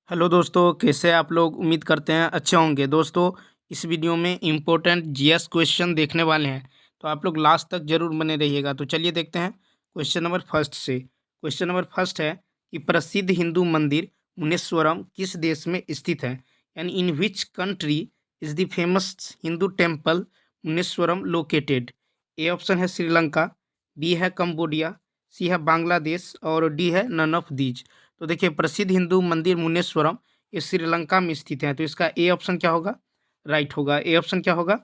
Hello दोस्तों, कैसे आप लोग? उम्मीद करते हैं अच्छे होंगे। दोस्तों, इस वीडियो में इम्पोर्टेंट जीएस क्वेश्चन देखने वाले हैं, तो आप लोग लास्ट तक जरूर बने रहिएगा। तो चलिए देखते हैं क्वेश्चन नंबर फर्स्ट से। क्वेश्चन नंबर फर्स्ट है कि प्रसिद्ध हिंदू मंदिर मुनेश्वरम किस देश में स्थित है? यानी in which country is the famous Hindu temple Munneswaram located? A option है श्रीलंका, बी है कंबोडिया, सी है बांग्लादेश और डी है नन ऑफ दीज। तो देखिए, प्रसिद्ध हिंदू मंदिर मुनेश्वरम ये श्रीलंका में स्थित है, तो इसका ए ऑप्शन क्या होगा? राइट होगा। ए ऑप्शन क्या होगा?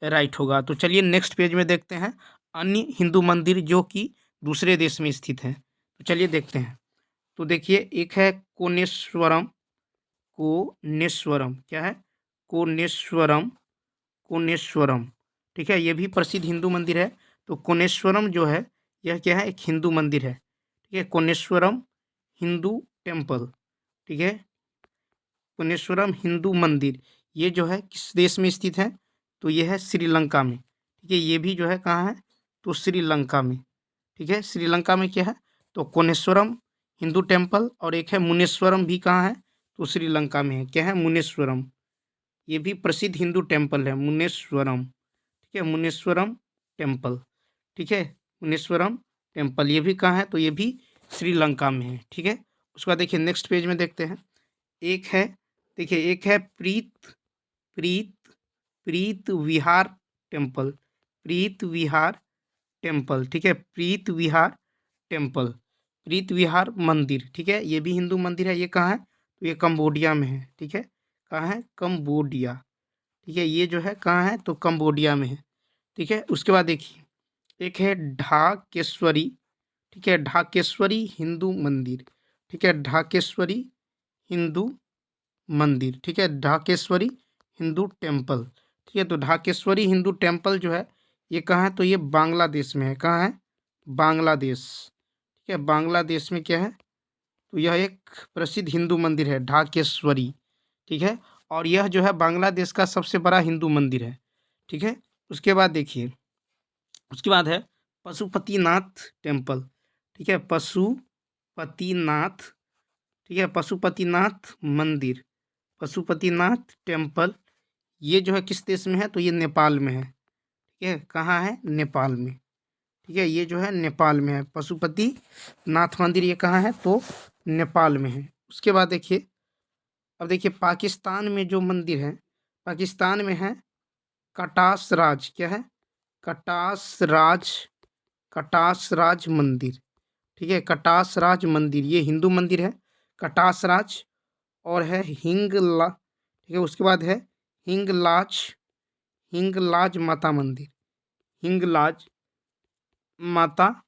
राइट होगा। तो चलिए नेक्स्ट पेज में देखते हैं अन्य हिंदू मंदिर जो कि दूसरे देश में स्थित हैं। तो चलिए देखते हैं। तो देखिए, एक है कोनेश्वरम। कोनेश्वरम क्या है? कोनेश्वरम। कोनेश्वरम, ठीक है, ये भी प्रसिद्ध हिंदू मंदिर है। तो कोनेश्वरम जो है, यह क्या है? एक हिंदू मंदिर है। ठीक है, कोनेश्वरम हिंदू टेम्पल। ठीक है, पुनेश्वरम हिंदू मंदिर ये जो है किस देश में स्थित है? तो ये है श्रीलंका में। ठीक है, ये भी जो है कहाँ है? तो श्रीलंका में। ठीक है, श्रीलंका में क्या है? तो कोनेश्वरम हिंदू टेम्पल, और एक है मुनेश्वरम भी कहाँ है? तो श्रीलंका में है। क्या है? मुनेश्वरम। ये भी प्रसिद्ध हिंदू टेम्पल है, मुनेश्वरम। ठीक है, मुनेश्वरम टेम्पल। ठीक है, मुनेश्वरम टेम्पल ये भी कहाँ है? तो ये भी श्रीलंका में है। ठीक है, उसके बाद देखिए नेक्स्ट पेज में देखते हैं। एक है, देखिए, एक है प्रीत प्रीत विहार टेम्पल। प्रीत विहार टेम्पल, ठीक है, प्रीत विहार टेम्पल, प्रीत विहार मंदिर। ठीक है, ये भी हिंदू मंदिर है। ये कहाँ है? तो ये कंबोडिया में है। ठीक है, कहाँ है? कंबोडिया। ठीक है, ये जो है कहाँ है? तो कंबोडिया में है। ठीक है, उसके बाद देखिए, एक है ढाकेश्वरी। ठीक है, ढाकेश्वरी हिंदू मंदिर। ठीक है, ढाकेश्वरी हिंदू मंदिर। ठीक है, ढाकेश्वरी हिंदू टेम्पल। ठीक है, तो ढाकेश्वरी हिंदू टेम्पल जो है ये कहाँ है? तो ये बांग्लादेश में है। कहाँ है? बांग्लादेश। ठीक है, बांग्लादेश में क्या है? तो यह एक प्रसिद्ध हिंदू मंदिर है, ढाकेश्वरी। ठीक है, और यह जो है बांग्लादेश का सबसे बड़ा हिंदू मंदिर है। ठीक है, उसके बाद देखिए, उसके बाद है पशुपतिनाथ टेम्पल। ठीक है, पशुपतिनाथ। ठीक है, पशुपतिनाथ मंदिर, पशुपतिनाथ टेम्पल, ये जो है किस देश में है? तो ये नेपाल में है। ठीक है, कहाँ है? नेपाल में। ठीक है, ये जो है नेपाल में है। पशुपति नाथ मंदिर ये कहाँ है? तो नेपाल में है। उसके बाद देखिए, अब देखिए पाकिस्तान में जो मंदिर है, पाकिस्तान में है कटास राज। क्या है? कटास राज। कटास राज मंदिर। ठीक है, कटास राज मंदिर ये हिंदू मंदिर है, कटास राज। और है हिंगला। ठीक है, उसके बाद है हिंगलाज। हिंगलाज माता मंदिर। हिंगलाज माता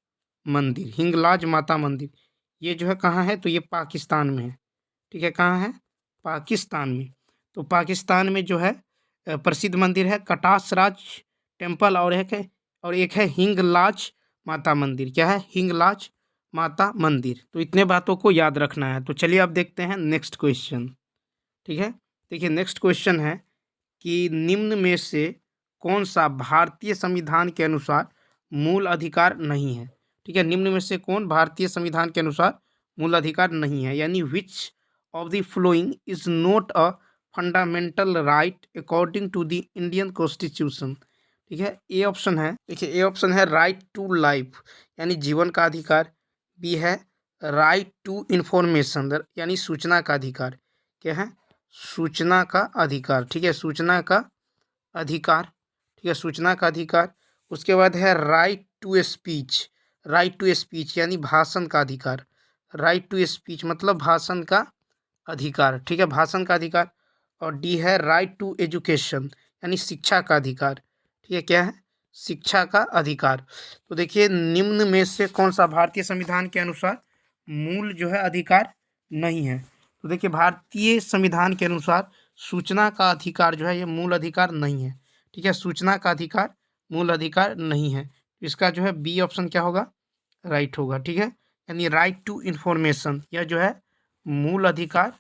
मंदिर, हिंगलाज माता मंदिर, ये जो है कहाँ है? तो ये पाकिस्तान में है। ठीक है, कहाँ है? पाकिस्तान में। तो पाकिस्तान में जो है प्रसिद्ध मंदिर है कटास राज टेम्पल, और एक है हिंगलाज माता मंदिर। क्या है? हिंगलाज माता मंदिर। तो इतने बातों को याद रखना है। तो चलिए अब देखते हैं नेक्स्ट क्वेश्चन। ठीक है, देखिए नेक्स्ट क्वेश्चन है कि निम्न में से कौन सा भारतीय संविधान के अनुसार मूल अधिकार नहीं है? ठीक है, निम्न में से कौन भारतीय संविधान के अनुसार मूल अधिकार नहीं है? यानी which of the following is not a fundamental right according to the Indian constitution. ठीक है, ए ऑप्शन है, देखिए ए ऑप्शन है राइट टू लाइफ, यानी जीवन का अधिकार। बी है राइट टू इंफॉर्मेशन, यानी सूचना का अधिकार। क्या है? सूचना का अधिकार। ठीक है, सूचना का अधिकार। ठीक है, सूचना का अधिकार। उसके बाद है right to speech. Right to speech यानी भाषण का अधिकार। राइट टू स्पीच मतलब भाषण का अधिकार। ठीक है, भाषण का अधिकार। और डी है राइट टू एजुकेशन, यानी शिक्षा का अधिकार। ठीक है, क्या है? शिक्षा का अधिकार। तो देखिए, निम्न में से कौन सा भारतीय संविधान के अनुसार मूल जो है अधिकार नहीं है? तो देखिए, भारतीय संविधान के अनुसार सूचना का अधिकार जो है ये मूल अधिकार नहीं है। ठीक है, सूचना का अधिकार मूल अधिकार नहीं है। इसका जो है बी ऑप्शन क्या होगा? राइट होगा। ठीक है, यानी राइट टू इंफॉर्मेशन यह जो है मूल अधिकार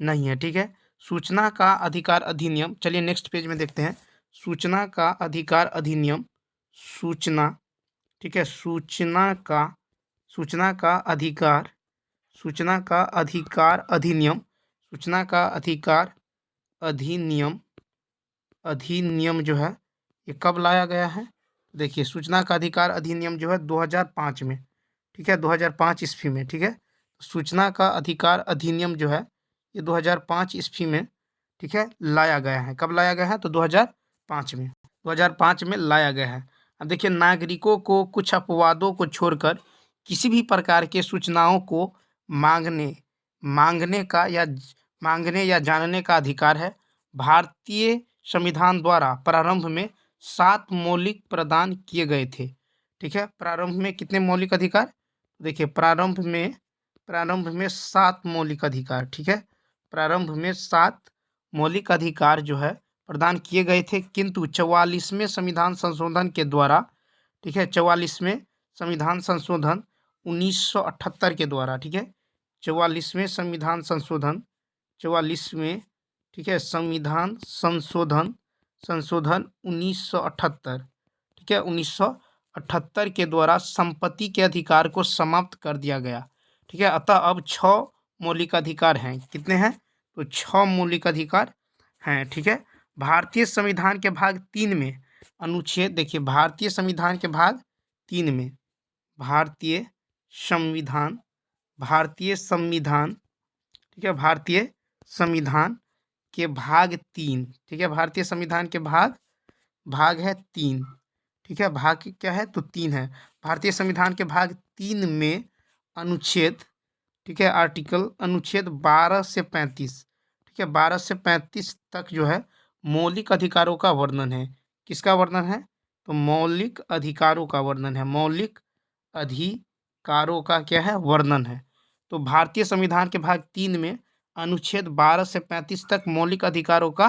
नहीं है। ठीक है, सूचना का अधिकार अधिनियम, चलिए नेक्स्ट पेज में देखते हैं। सूचना का अधिकार अधिनियम, सूचना, ठीक है, सूचना का अधिकार, सूचना का अधिकार अधिनियम सूचना का अधिकार अधिनियम अधिनियम जो है ये कब लाया गया है? देखिए, सूचना का अधिकार अधिनियम जो है 2005 में, ठीक है, 2005 ईस्वी में, ठीक है। सूचना का अधिकार अधिनियम जो है ये 2005 ईस्वी में, ठीक है, लाया गया है। कब लाया गया है? तो 2005 में, 2005 में लाया गया है। अब देखिए, नागरिकों को कुछ अपवादों को छोड़कर किसी भी प्रकार के सूचनाओं को मांगने मांगने का या मांगने या जानने का अधिकार है। भारतीय संविधान द्वारा प्रारंभ में 7 मौलिक प्रदान किए गए थे, ठीक है। प्रारंभ में कितने मौलिक अधिकार? देखिए, प्रारंभ में 7 मौलिक अधिकार, ठीक है। प्रारंभ में 7 मौलिक अधिकार जो है प्रदान किए गए थे, किंतु 44वें संविधान संशोधन के द्वारा, ठीक है, 44वें संविधान संशोधन 1978 के द्वारा, ठीक है, 44वें संविधान संशोधन 44वें, ठीक है, संविधान संशोधन 1978, ठीक है, 1978 के द्वारा संपत्ति के अधिकार को समाप्त कर दिया गया, ठीक है। अतः अब 6 मौलिक अधिकार हैं। कितने हैं? तो 6 मौलिक अधिकार हैं, ठीक है। भारतीय संविधान के भाग 3 में अनुच्छेद, देखिए, भारतीय संविधान के भाग 3 में भारतीय संविधान, ठीक है, भारतीय संविधान के भाग 3, ठीक है, भारतीय संविधान के भाग है 3, ठीक है, भाग क्या है? तो 3 है। भारतीय संविधान के भाग 3 में अनुच्छेद, ठीक है, आर्टिकल अनुच्छेद 12 से 35, ठीक है, 12 से 35 तक जो है मौलिक अधिकारों का वर्णन है। किसका वर्णन है? तो मौलिक अधिकारों का वर्णन है। मौलिक अधिकारों का क्या है? वर्णन है। तो भारतीय संविधान के भाग 3 में अनुच्छेद 12 से 35 तक मौलिक अधिकारों का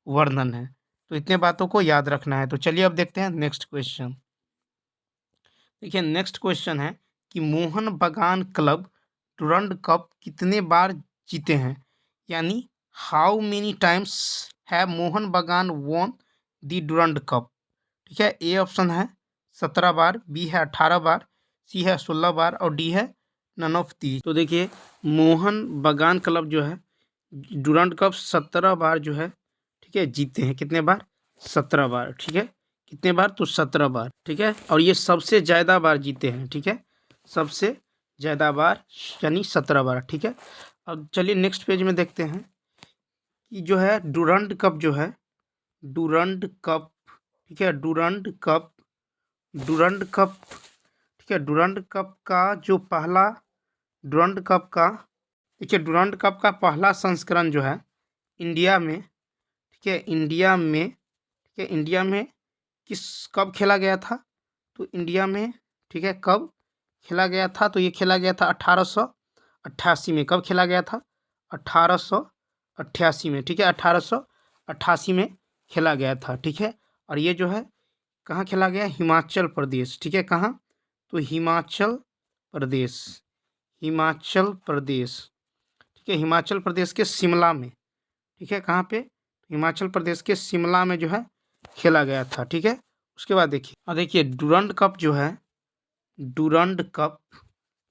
वर्णन है। तो इतने बातों को याद रखना है। तो चलिए अब देखते हैं नेक्स्ट क्वेश्चन। देखिए, नेक्स्ट क्वेश्चन है कि मोहन बागान क्लब डुरंड कप कितने बार जीते हैं? यानी हाउ मेनी टाइम्स है मोहन बागान वॉन दी डुरंड कप? ठीक है, ए ऑप्शन है 17 बार, बी है 18 बार, सी है 16 बार और डी है नन ऑफ दी। तो देखिए, मोहन बागान क्लब जो है डुरंड कप 17 बार जो है, ठीक है, जीते हैं। कितने बार? 17 बार, ठीक है। कितने बार? तो 17 बार, ठीक है। और ये सबसे ज़्यादा बार जीते हैं, ठीक है, सबसे ज़्यादा बार यानी 17 बार, ठीक है। अब चलिए नेक्स्ट पेज में देखते हैं कि जो है डुरंड कप जो है, डुरंड कप, ठीक है, डुरंड कप, ठीक है, डुरंड कप का जो पहला डुरंड कप का, देखिए, डुरंड कप का पहला संस्करण जो है इंडिया में, ठीक है, इंडिया में, ठीक है, इंडिया में कब खेला गया था? तो इंडिया में, ठीक है, कब खेला गया था? तो ये खेला गया था 1888 में। कब खेला गया था? 1888 में, ठीक है, 1888 में खेला गया था, ठीक है। और ये जो है कहाँ खेला गया? हिमाचल प्रदेश, ठीक है, कहाँ? तो हिमाचल प्रदेश, हिमाचल प्रदेश, ठीक है, हिमाचल प्रदेश के शिमला में, ठीक है, कहाँ पे? हिमाचल प्रदेश के शिमला में जो है खेला गया था, ठीक है। उसके बाद देखिए, और देखिए डुरंड कप जो है, डुरंड कप,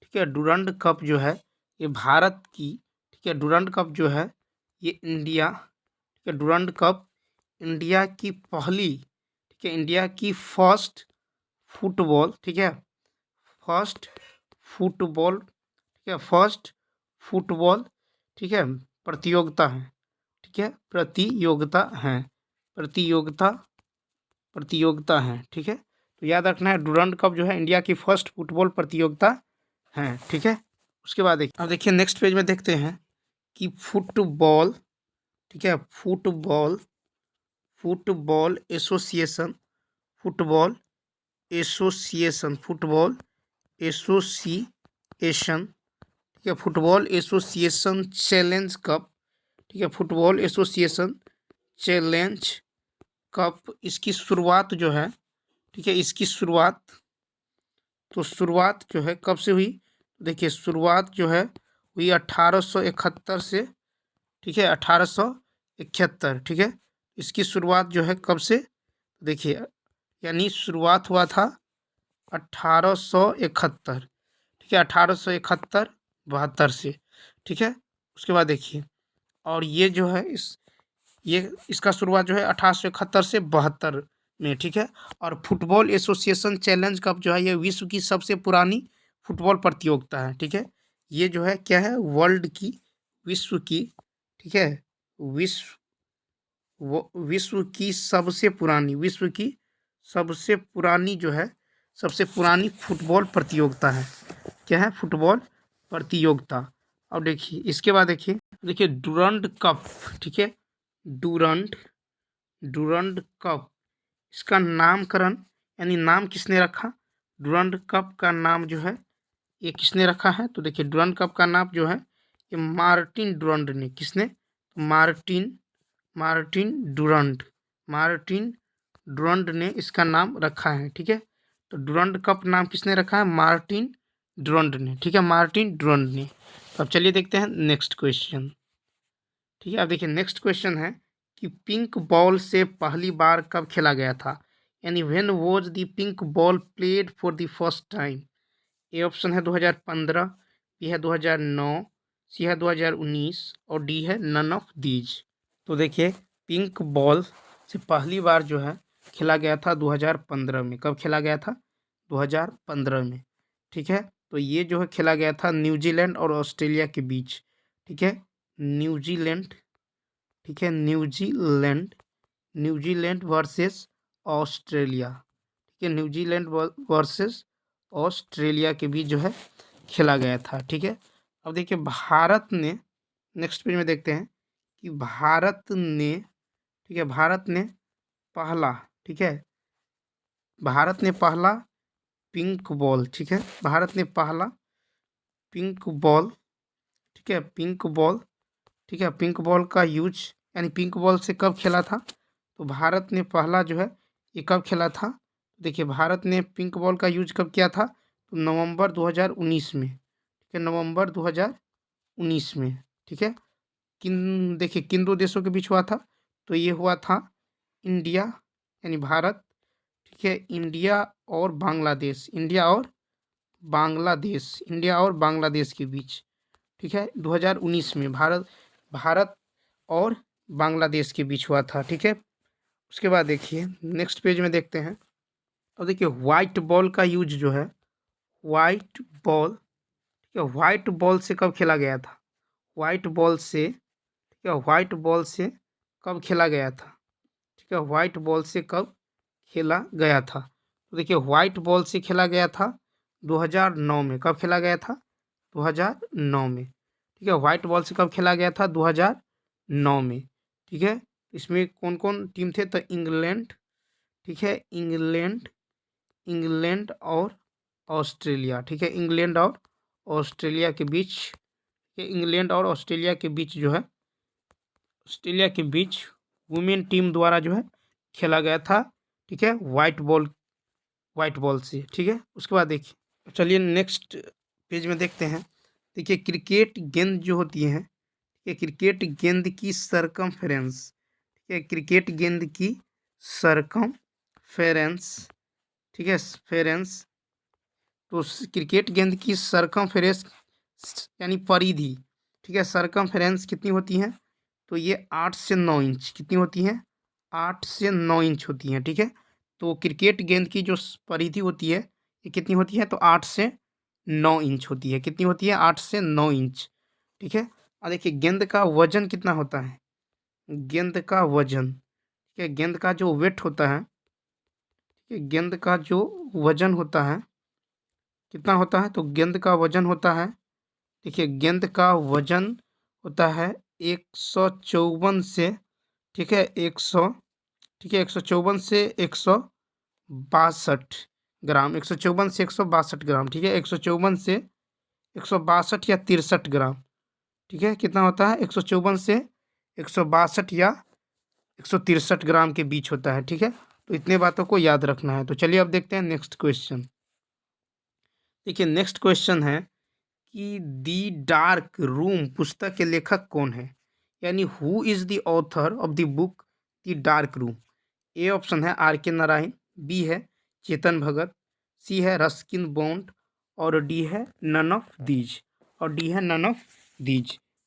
ठीक है, डुरंड कप जो है ये भारत की, ठीक है, डुरंड कप जो है ये इंडिया, ठीक है, डुरंड कप इंडिया की पहली, ठीक है, इंडिया की फर्स्ट फुटबॉल, ठीक है, फर्स्ट फुटबॉल, ठीक है, फर्स्ट फुटबॉल, ठीक है, प्रतियोगिता है, ठीक है, प्रतियोगिता है, प्रतियोगिता प्रतियोगिता है, ठीक है। तो याद रखना है डुरंड कप जो है इंडिया की फर्स्ट फुटबॉल प्रतियोगिता है, ठीक है। उसके बाद देखिए, अब देखिए नेक्स्ट पेज में देखते हैं कि फुटबॉल, ठीक है, football, football association, football association, football association, ठीक है, फुटबॉल एसोसिएशन चैलेंज कप, ठीक है, फुटबॉल एसोसिएशन चैलेंज कप, इसकी शुरुआत जो है, ठीक है, इसकी शुरुआत, तो शुरुआत जो है कब से हुई? देखिए, शुरुआत जो है हुई 1871 से, ठीक है, 1871, ठीक है। इसकी शुरुआत जो है कब से? देखिए, यानी शुरुआत हुआ था 1871, ठीक है, 1871-72 से, ठीक है। उसके बाद देखिए, और ये जो है इसका शुरुआत जो है 1871 से 72 में, ठीक है। और फुटबॉल एसोसिएशन चैलेंज कप जो है ये विश्व की सबसे पुरानी फुटबॉल प्रतियोगिता है, ठीक है। ये जो है क्या है, वर्ल्ड की, विश्व की, ठीक है, विश्व की सबसे पुरानी जो है, सबसे पुरानी फुटबॉल प्रतियोगिता है। क्या है, फुटबॉल प्रतियोगिता। अब देखिए इसके बाद देखिए डूरंड कप, ठीक है, डूरंड डूरंड कप, इसका नामकरण यानी नाम किसने रखा, डूरंड कप का नाम जो है ये किसने रखा है, तो देखिए डूरंड कप का नाम जो है ये मार्टिन डूरंड ने, किसने, Martin Martin Durand Martin Durand ने इसका नाम रखा है, ठीक है। तो डूरंड कप नाम किसने रखा है, मार्टिन डूरंड ने, ठीक है, मार्टिन डूरंड ने। तो अब चलिए देखते हैं नेक्स्ट क्वेश्चन, ठीक है। अब देखिए नेक्स्ट क्वेश्चन है कि पिंक बॉल से पहली बार कब खेला गया था, यानी when was the pink ball played for the first time. A option है 2015, बी है 2009, सी है 2019 और डी है नन ऑफ दीज। तो देखिए पिंक बॉल से पहली बार जो है खेला गया था 2015 में। कब खेला गया था, 2015 में, ठीक है। तो ये जो है खेला गया था न्यूजीलैंड और ऑस्ट्रेलिया के बीच, ठीक है, न्यूजीलैंड, ठीक है, न्यूजीलैंड वर्सेस ऑस्ट्रेलिया, ठीक है, न्यूजीलैंड वर्सेस ऑस्ट्रेलिया के बीच जो है खेला गया था, ठीक है। अब देखिए भारत ने, नेक्स्ट पेज में देखते हैं कि भारत ने, ठीक है, भारत ने पहला, ठीक है, भारत ने पहला पिंक बॉल, ठीक है, भारत ने पहला पिंक बॉल, ठीक है, पिंक बॉल, ठीक है, पिंक बॉल का यूज यानी पिंक बॉल से कब खेला था, तो भारत ने पहला जो है ये कब खेला था, देखिए भारत ने पिंक बॉल का यूज कब किया था, तो नवंबर 2019 में, ठीक है, नवंबर 2019 में, ठीक है। देखिए किन दो देशों के बीच हुआ था, तो ये हुआ था इंडिया यानी भारत, ठीक है, इंडिया और बांग्लादेश, इंडिया और बांग्लादेश के बीच, ठीक है, 2019 में भारत और बांग्लादेश के बीच हुआ था, ठीक है। उसके बाद देखिए नेक्स्ट पेज में देखते हैं। अब देखिए वाइट बॉल का यूज जो है, वाइट बॉल, ठीक है, वाइट बॉल से कब खेला गया था, वाइट बॉल से, ठीक है, वाइट बॉल से कब खेला गया था, ठीक है, वाइट बॉल से कब खेला गया था, तो देखिए वाइट बॉल से खेला गया था 2009 में। कब खेला गया था, 2009 में, ठीक है, वाइट बॉल से कब खेला गया था, 2009 में, ठीक है। इसमें कौन कौन टीम थे, तो इंग्लैंड, ठीक है, इंग्लैंड और ऑस्ट्रेलिया, ठीक है, इंग्लैंड और ऑस्ट्रेलिया के बीच, इंग्लैंड और ऑस्ट्रेलिया के बीच जो है, ऑस्ट्रेलिया के बीच वुमेन टीम द्वारा जो है खेला गया था, ठीक है, वाइट बॉल से, ठीक है। उसके बाद देखिए चलिए नेक्स्ट पेज में देखते हैं। देखिए क्रिकेट गेंद जो होती है, ये क्रिकेट गेंद की सरकमफेरेंस, ठीक है, क्रिकेट गेंद की सरकमफेरेंस, ठीक है, फेरेंस, तो क्रिकेट गेंद की सरकमफेरेंस यानी परिधि, ठीक है, सरकमफेरेंस कितनी होती है, तो ये 8 से 9 इंच, कितनी होती हैं, 8 से 9 इंच होती हैं, ठीक है। तो क्रिकेट गेंद की जो परिधि होती है ये कितनी होती है, तो 8 से 9 इंच होती है, कितनी होती है, 8 से 9 इंच, ठीक है। और देखिए गेंद का वजन कितना होता है, गेंद का वजन, ठीक है, गेंद का जो वेट होता है, ठीक है, गेंद का जो वजन होता है कितना होता है, तो गेंद का वजन होता है, देखिए गेंद का वजन होता है 154 से, ठीक है, 100, ठीक है, 154 से 162 ग्राम, 154 से 162 ग्राम, ठीक है, 154 से 162 या 63 ग्राम, ठीक है, कितना होता है, 154 से 162 या 163 ग्राम के बीच होता है, ठीक है। तो इतने बातों को याद रखना है। तो चलिए अब देखते हैं नेक्स्ट क्वेश्चन। देखिए नेक्स्ट क्वेश्चन है कि दी डार्क रूम पुस्तक के लेखक कौन है, यानी who is the author of the book the dark room. A option है आर के नारायण, बी है चेतन भगत, सी है रस्किन बॉन्ड और डी है नन ऑफ दीज,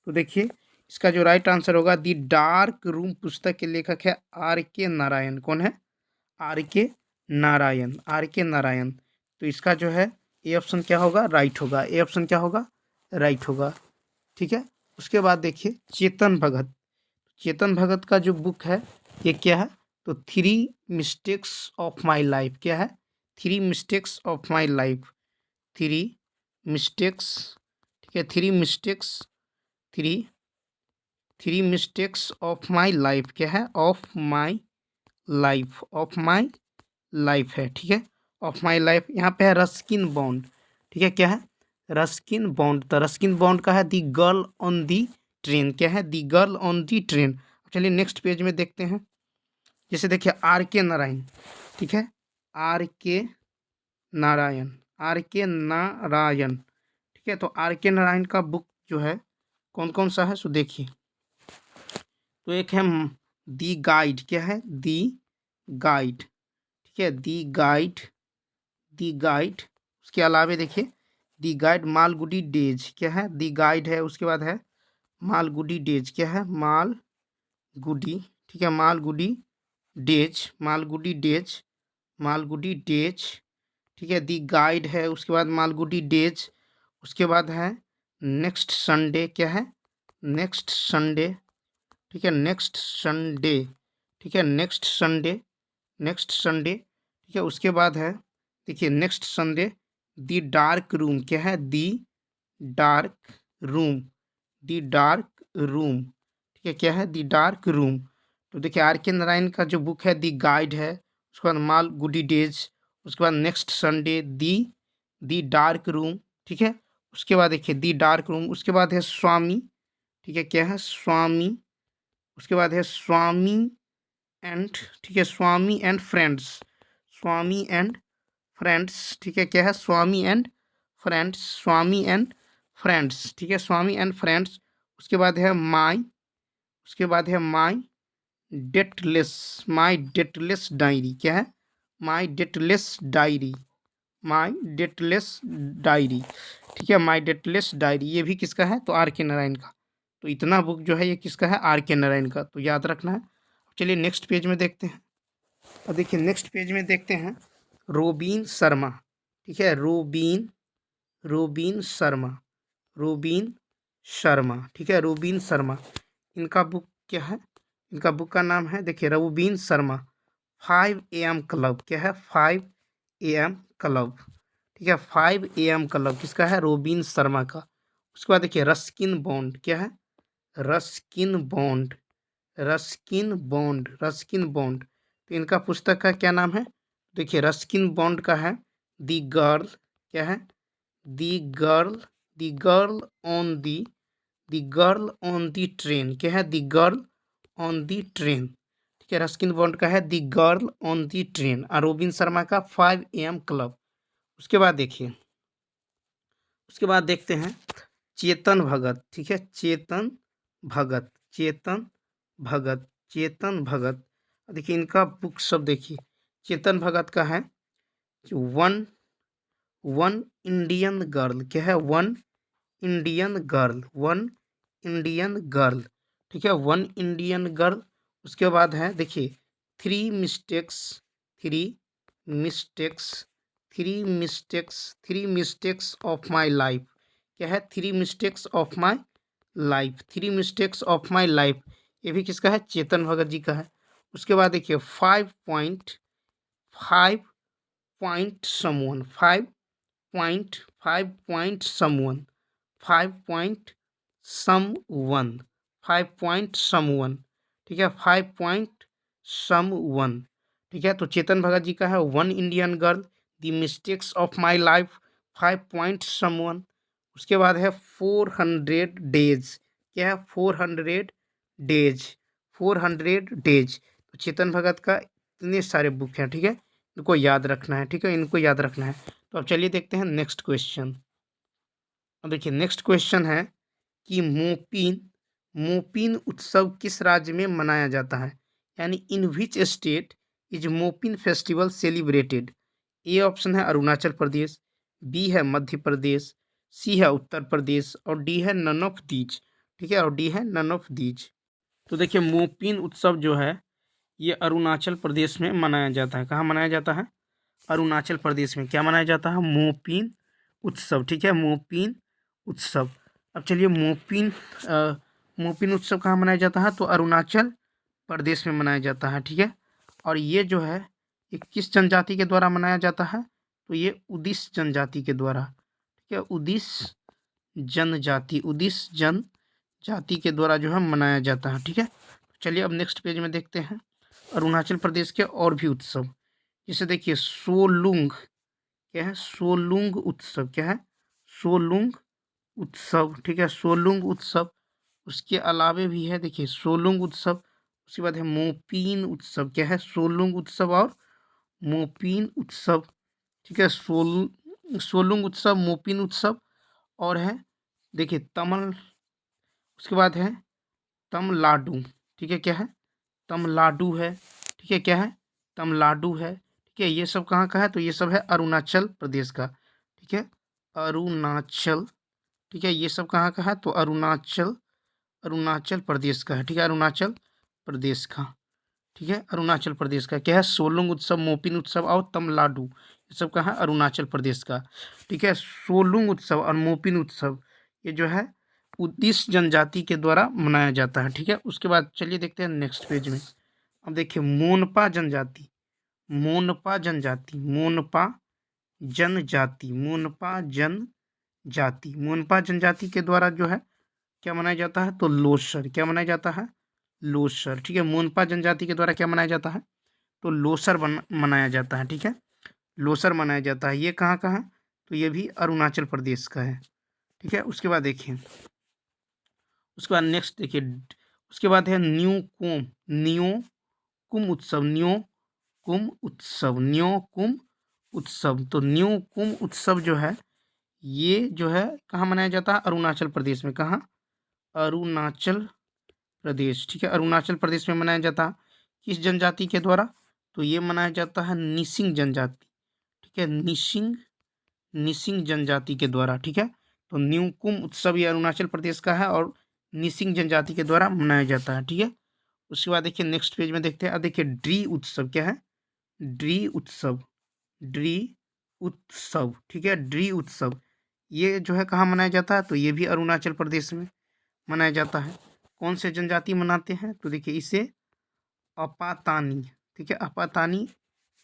तो देखिए इसका जो राइट आंसर होगा दी डार्क रूम पुस्तक के लेखक है आर के नारायण। कौन है? आर के नारायण, आर के नारायण। तो इसका जो है ए ऑप्शन क्या होगा? राइट होगा। ए ऑप्शन क्या होगा? राइट होगा। ठीक है। उसके बाद देखिए चेतन भगत। चेतन भगत का जो बुक है ये क्या है? तो three mistakes of my life. क्या है? Three mistakes of my life. Three mistakes, ठीक है, three mistakes of my life. क्या है? Of my life, of my life है। ठीक है, ऑफ माई लाइफ। यहाँ पे है रस्किन बॉन्ड। ठीक है, क्या है? Ruskin bond. तो रस्किन बॉन्ड का है दी गर्ल ऑन दी ट्रेन। क्या है? दी गर्ल ऑन दी ट्रेन। चलिए नेक्स्ट पेज में देखते हैं। जैसे देखिए आर के नारायण। ठीक है, आर के नारायण, आर के नारायण। ठीक है, तो आर के नारायण का बुक जो है कौन कौन सा है सो देखिए। तो एक है दी गाइड। क्या है? दी गाइड। ठीक है, दी गाइड, दी गाइड। उसके अलावे देखिए दी गाइड मालगुडी डेज। क्या है? दी गाइड है। उसके बाद है मालगुडी डेज। क्या है? मालगुडी, ठीक है, Malgudi days, Malgudi days, Malgudi days. ठीक है, दी गाइड है। उसके बाद मालगुडी डेज। उसके बाद है नेक्स्ट संडे। क्या है? Next Sunday. ठीक है, नेक्स्ट संडे। ठीक है, नेक्स्ट संडे, नेक्स्ट संडे। ठीक है, उसके बाद है देखिए next Sunday the Dark room. क्या है? The Dark room, the Dark room. ठीक है, क्या है? The Dark room. तो देखिए आर के नारायण का जो बुक है दी गाइड है। उसके बाद माल गुडी डेज। उसके बाद next Sunday the Dark room. ठीक है, उसके बाद देखिए दी डार्क रूम। उसके बाद है स्वामी। ठीक है, क्या है? स्वामी। उसके बाद है स्वामी एंड, ठीक है, Swami and friends, Swami and friends. ठीक है, क्या है? Swami and friends, Swami and friends. ठीक है, स्वामी एंड फ्रेंड्स। उसके बाद है माई, उसके बाद है माई डेटलेस, माई डेटलेस डायरी। क्या है? माई डेटलेस डायरी, माई डेटलेस डायरी। ठीक है, माई डेटलेस डायरी। ये भी किसका है? तो आर के नारायण का। तो इतना बुक जो है ये किसका है? आर के नारायण का। तो याद रखना है। चलिए नेक्स्ट पेज में देखते हैं। और देखिए नेक्स्ट पेज में देखते हैं रोबिन शर्मा। ठीक है, robin, robin Sharma, robin Sharma. ठीक है, रोबिन शर्मा। इनका बुक क्या है? इनका बुक का नाम है देखिए रोबिन शर्मा 5 AM क्लब। क्या है? 5 AM क्लब। ठीक है, 5 AM क्लब किसका है? रोबिन शर्मा का। उसके बाद देखिए रस्किन बॉन्ड। क्या है? Ruskin bond, Ruskin bond, Ruskin bond. तो इनका पुस्तक का क्या नाम है? देखिए रस्किन बॉन्ड का है दी गर्ल। क्या है? दी girl, the girl on the, the girl on the train. क्या है? दी गर्ल ऑन दी ट्रेन। ठीक है, रस्किन बॉन्ड का है दी गर्ल ऑन दी ट्रेन। और रोबिन शर्मा का 5 AM क्लब। उसके बाद देखिए, उसके बाद देखते हैं चेतन भगत। ठीक है, चेतन भगत, चेतन भगत, चेतन भगत। देखिए इनका बुक सब देखिए। चेतन भगत का है वन, वन इंडियन गर्ल। क्या है? One Indian girl, one Indian girl. ठीक है, वन इंडियन गर्ल। उसके बाद है देखिए three mistakes, three mistakes, three mistakes, three mistakes of my life. क्या है? Three mistakes of my life, three mistakes of my life. ये भी किसका है? चेतन भगत जी का है। उसके बाद देखिए 5 point, 5 point someone, 5 point, 5 point someone, 5 point someone, 5 point someone. ठीक है, 5 पॉइंट समवन। ठीक है, तो चेतन भगत जी का है one Indian girl, the mistakes of my life, 5 point someone. उसके बाद है 400 डेज। क्या है? 400 डेज, 400 डेज। तो चेतन भगत का इतने सारे बुक हैं। ठीक है, इनको याद रखना है। ठीक है, इनको याद रखना है। तो अब चलिए देखते हैं नेक्स्ट क्वेश्चन। अब देखिए नेक्स्ट क्वेश्चन है कि मोपिन, मोपिन उत्सव किस राज्य में मनाया जाता है? यानी in which state is Mopin festival celebrated? A option है अरुणाचल प्रदेश, बी है मध्य प्रदेश, सी है उत्तर प्रदेश और डी है नन ऑफ दीज। ठीक है, और डी है नन ऑफ दीज। तो देखिए मोपिन उत्सव जो है ये अरुणाचल प्रदेश में मनाया जाता है। कहाँ मनाया जाता है? अरुणाचल प्रदेश में। क्या मनाया जाता है? मोपिन उत्सव। ठीक है, मोपिन उत्सव। अब चलिए मोपिन उत्सव कहाँ मनाया जाता है? तो अरुणाचल प्रदेश में मनाया जाता है। ठीक है, और ये जो है ये किस जनजाति के द्वारा मनाया जाता है? तो ये उदिस जनजाति के द्वारा। ठीक है, उदिस जनजाति के द्वारा जो है मनाया जाता है। ठीक है, चलिए अब नेक्स्ट पेज में देखते हैं अरुणाचल प्रदेश के और भी उत्सव। जैसे देखिए सोलुंग। क्या है? सोलुंग उत्सव। क्या है? सोलुंग उत्सव। ठीक है, सोलुंग उत्सव। उसके अलावे भी है, देखिए सोलुंग उत्सव। उसके बाद है मोपिन उत्सव। क्या है? सोलुंग उत्सव और मोपिन उत्सव। ठीक है, सोलुंग उत्सव, मोपिन उत्सव, और है देखिए तमल। उसके बाद है तमलाडू। ठीक है, क्या है? तमलाडू है। ठीक है, क्या है? तमलाडू है। ठीक है, ये सब कहाँ का है? तो ये सब है अरुणाचल प्रदेश का। ठीक है, अरुणाचल। ठीक है, ये सब कहाँ का है? तो अरुणाचल प्रदेश का है। ठीक है, अरुणाचल प्रदेश का। ठीक है, अरुणाचल प्रदेश का क्या है? सोलुंग उत्सव, मोपिन उत्सव और तमलाडू, ये सब कहाँ है? अरुणाचल प्रदेश का। ठीक है, सोलुंग उत्सव और मोपिन उत्सव ये जो है उदिस जनजाति के द्वारा मनाया जाता है। ठीक है, उसके बाद चलिए देखते हैं नेक्स्ट पेज में। अब देखिए मोनपा जनजाति। मोनपा जनजाति, मोनपा जनजाति, मोनपा जनजाति, मोनपा जनजाति के द्वारा जो है क्या मनाया जाता है? तो लोसर। क्या मनाया जाता है? लोसर। ठीक है, मोनपा जनजाति के द्वारा क्या मनाया जाता है? तो लोसर मनाया जाता है। ठीक है, लोसर मनाया जाता है। ये कहाँ का है? तो ये भी अरुणाचल प्रदेश का है। ठीक है, उसके बाद देखिए, उसके बाद नेक्स्ट देखिए, उसके बाद है न्योकुम उत्सव। न्योकुम उत्सव। तो न्योकुम उत्सव जो है ये जो है कहाँ मनाया जाता है? अरुणाचल प्रदेश में। कहाँ? अरुणाचल प्रदेश। ठीक है, अरुणाचल प्रदेश में मनाया जाता है। किस जनजाति के द्वारा? तो ये मनाया जाता है निसिंग जनजाति। ठीक है, निसिंग जनजाति के द्वारा। ठीक है, तो न्यूकुम उत्सव ये अरुणाचल प्रदेश का है और निसिंग जनजाति के द्वारा मनाया जाता है। ठीक है, उसके बाद देखिए नेक्स्ट पेज में देखते हैं। अब देखिए ड्री उत्सव। क्या है? ड्री उत्सव। ड्री उत्सव। ठीक है, ड्री उत्सव ये जो है कहाँ मनाया जाता है? तो ये भी अरुणाचल प्रदेश में मनाया जाता है। कौन से जनजाति मनाते हैं? तो देखिए इसे अपातानी। ठीक है, अपातानी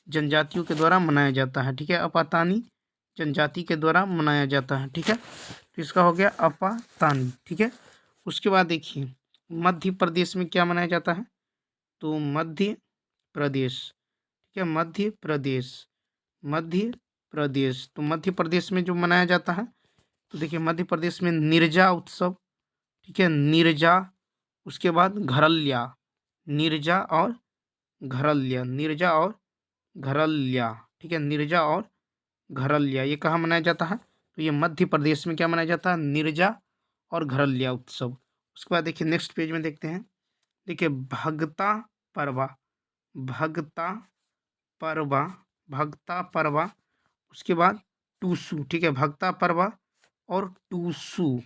जनजातियों के द्वारा मनाया जाता है। ठीक है, अपातानी जनजाति के द्वारा मनाया जाता है। ठीक है, तो इसका हो गया अपातानी। ठीक है, उसके बाद देखिए मध्य प्रदेश में क्या मनाया जाता है? तो मध्य प्रदेश। ठीक है, मध्य प्रदेश। तो मध्य प्रदेश में जो मनाया जाता है तो देखिए मध्य प्रदेश में निरजा उत्सव। ठीक है, निरजा। उसके बाद घरल्या। निरजा और घरल्या। ठीक है, निरजा और घरल्या ये कहाँ मनाया जाता है? तो ये मध्य प्रदेश में क्या मनाया जाता है? निरजा और घरल्या उत्सव। उसके बाद देखिए नेक्स्ट पेज में देखते हैं। देखिए भगता परवा। भगता परवा। भगता परवा। उसके बाद टूसू। ठीक है, भगता परवा और टूसू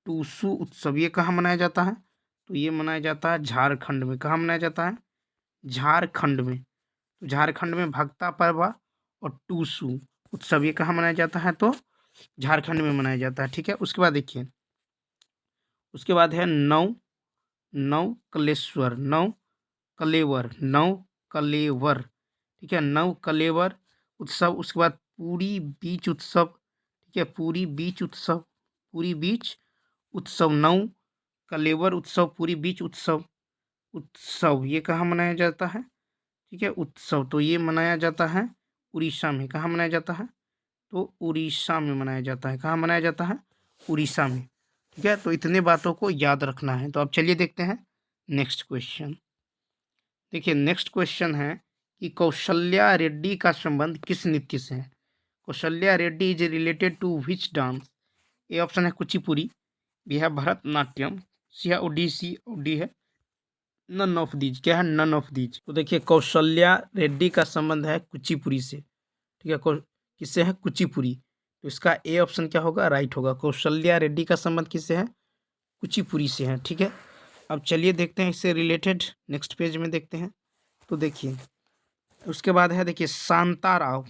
उत्सव ये कहाँ मनाया जाता है? तो ये मनाया जाता है झारखंड में। कहाँ मनाया जाता है? झारखंड में। तो झारखंड में भगता परवा और टूसू उत्सव ये कहाँ मनाया जाता है? तो झारखंड में मनाया जाता है। ठीक है, उसके बाद देखिए, उसके बाद है नवकलेश्वर। नवकलेवर। ठीक है, नवकलेवर उत्सव। उसके बाद पूरी बीच उत्सव। ठीक है, पूरी बीच उत्सव नव कलेवर उत्सव, पूरी बीच उत्सव ये कहाँ मनाया जाता है? ठीक है, उत्सव तो ये मनाया जाता है उड़ीसा में। कहाँ मनाया जाता है? तो उड़ीसा में मनाया जाता है। कहाँ मनाया जाता है? उड़ीसा में। ठीक है, तो इतने बातों को याद रखना है। तो अब चलिए देखते हैं नेक्स्ट क्वेश्चन। देखिए नेक्स्ट क्वेश्चन है कि कौशल्या रेड्डी का संबंध किस नृत्य से है? Kaushalya Reddy is related to which dance? A option है कुचिपुड़ी, बी है भरतनाट्यम, सी है ओडिसी, और डी है नन ऑफ दीज। क्या है? None of these. तो देखिए कौशल्या रेड्डी का संबंध है कुचिपुड़ी से। ठीक है, किससे है? कुचिपुड़ी। तो इसका ए ऑप्शन क्या होगा? राइट होगा। कौशल्या रेड्डी का संबंध किससे है? कुचिपुड़ी से हैं। ठीक है, अब चलिए देखते हैं इससे रिलेटेड, नेक्स्ट पेज में देखते हैं। तो देखिए उसके बाद है, देखिए शांताराव,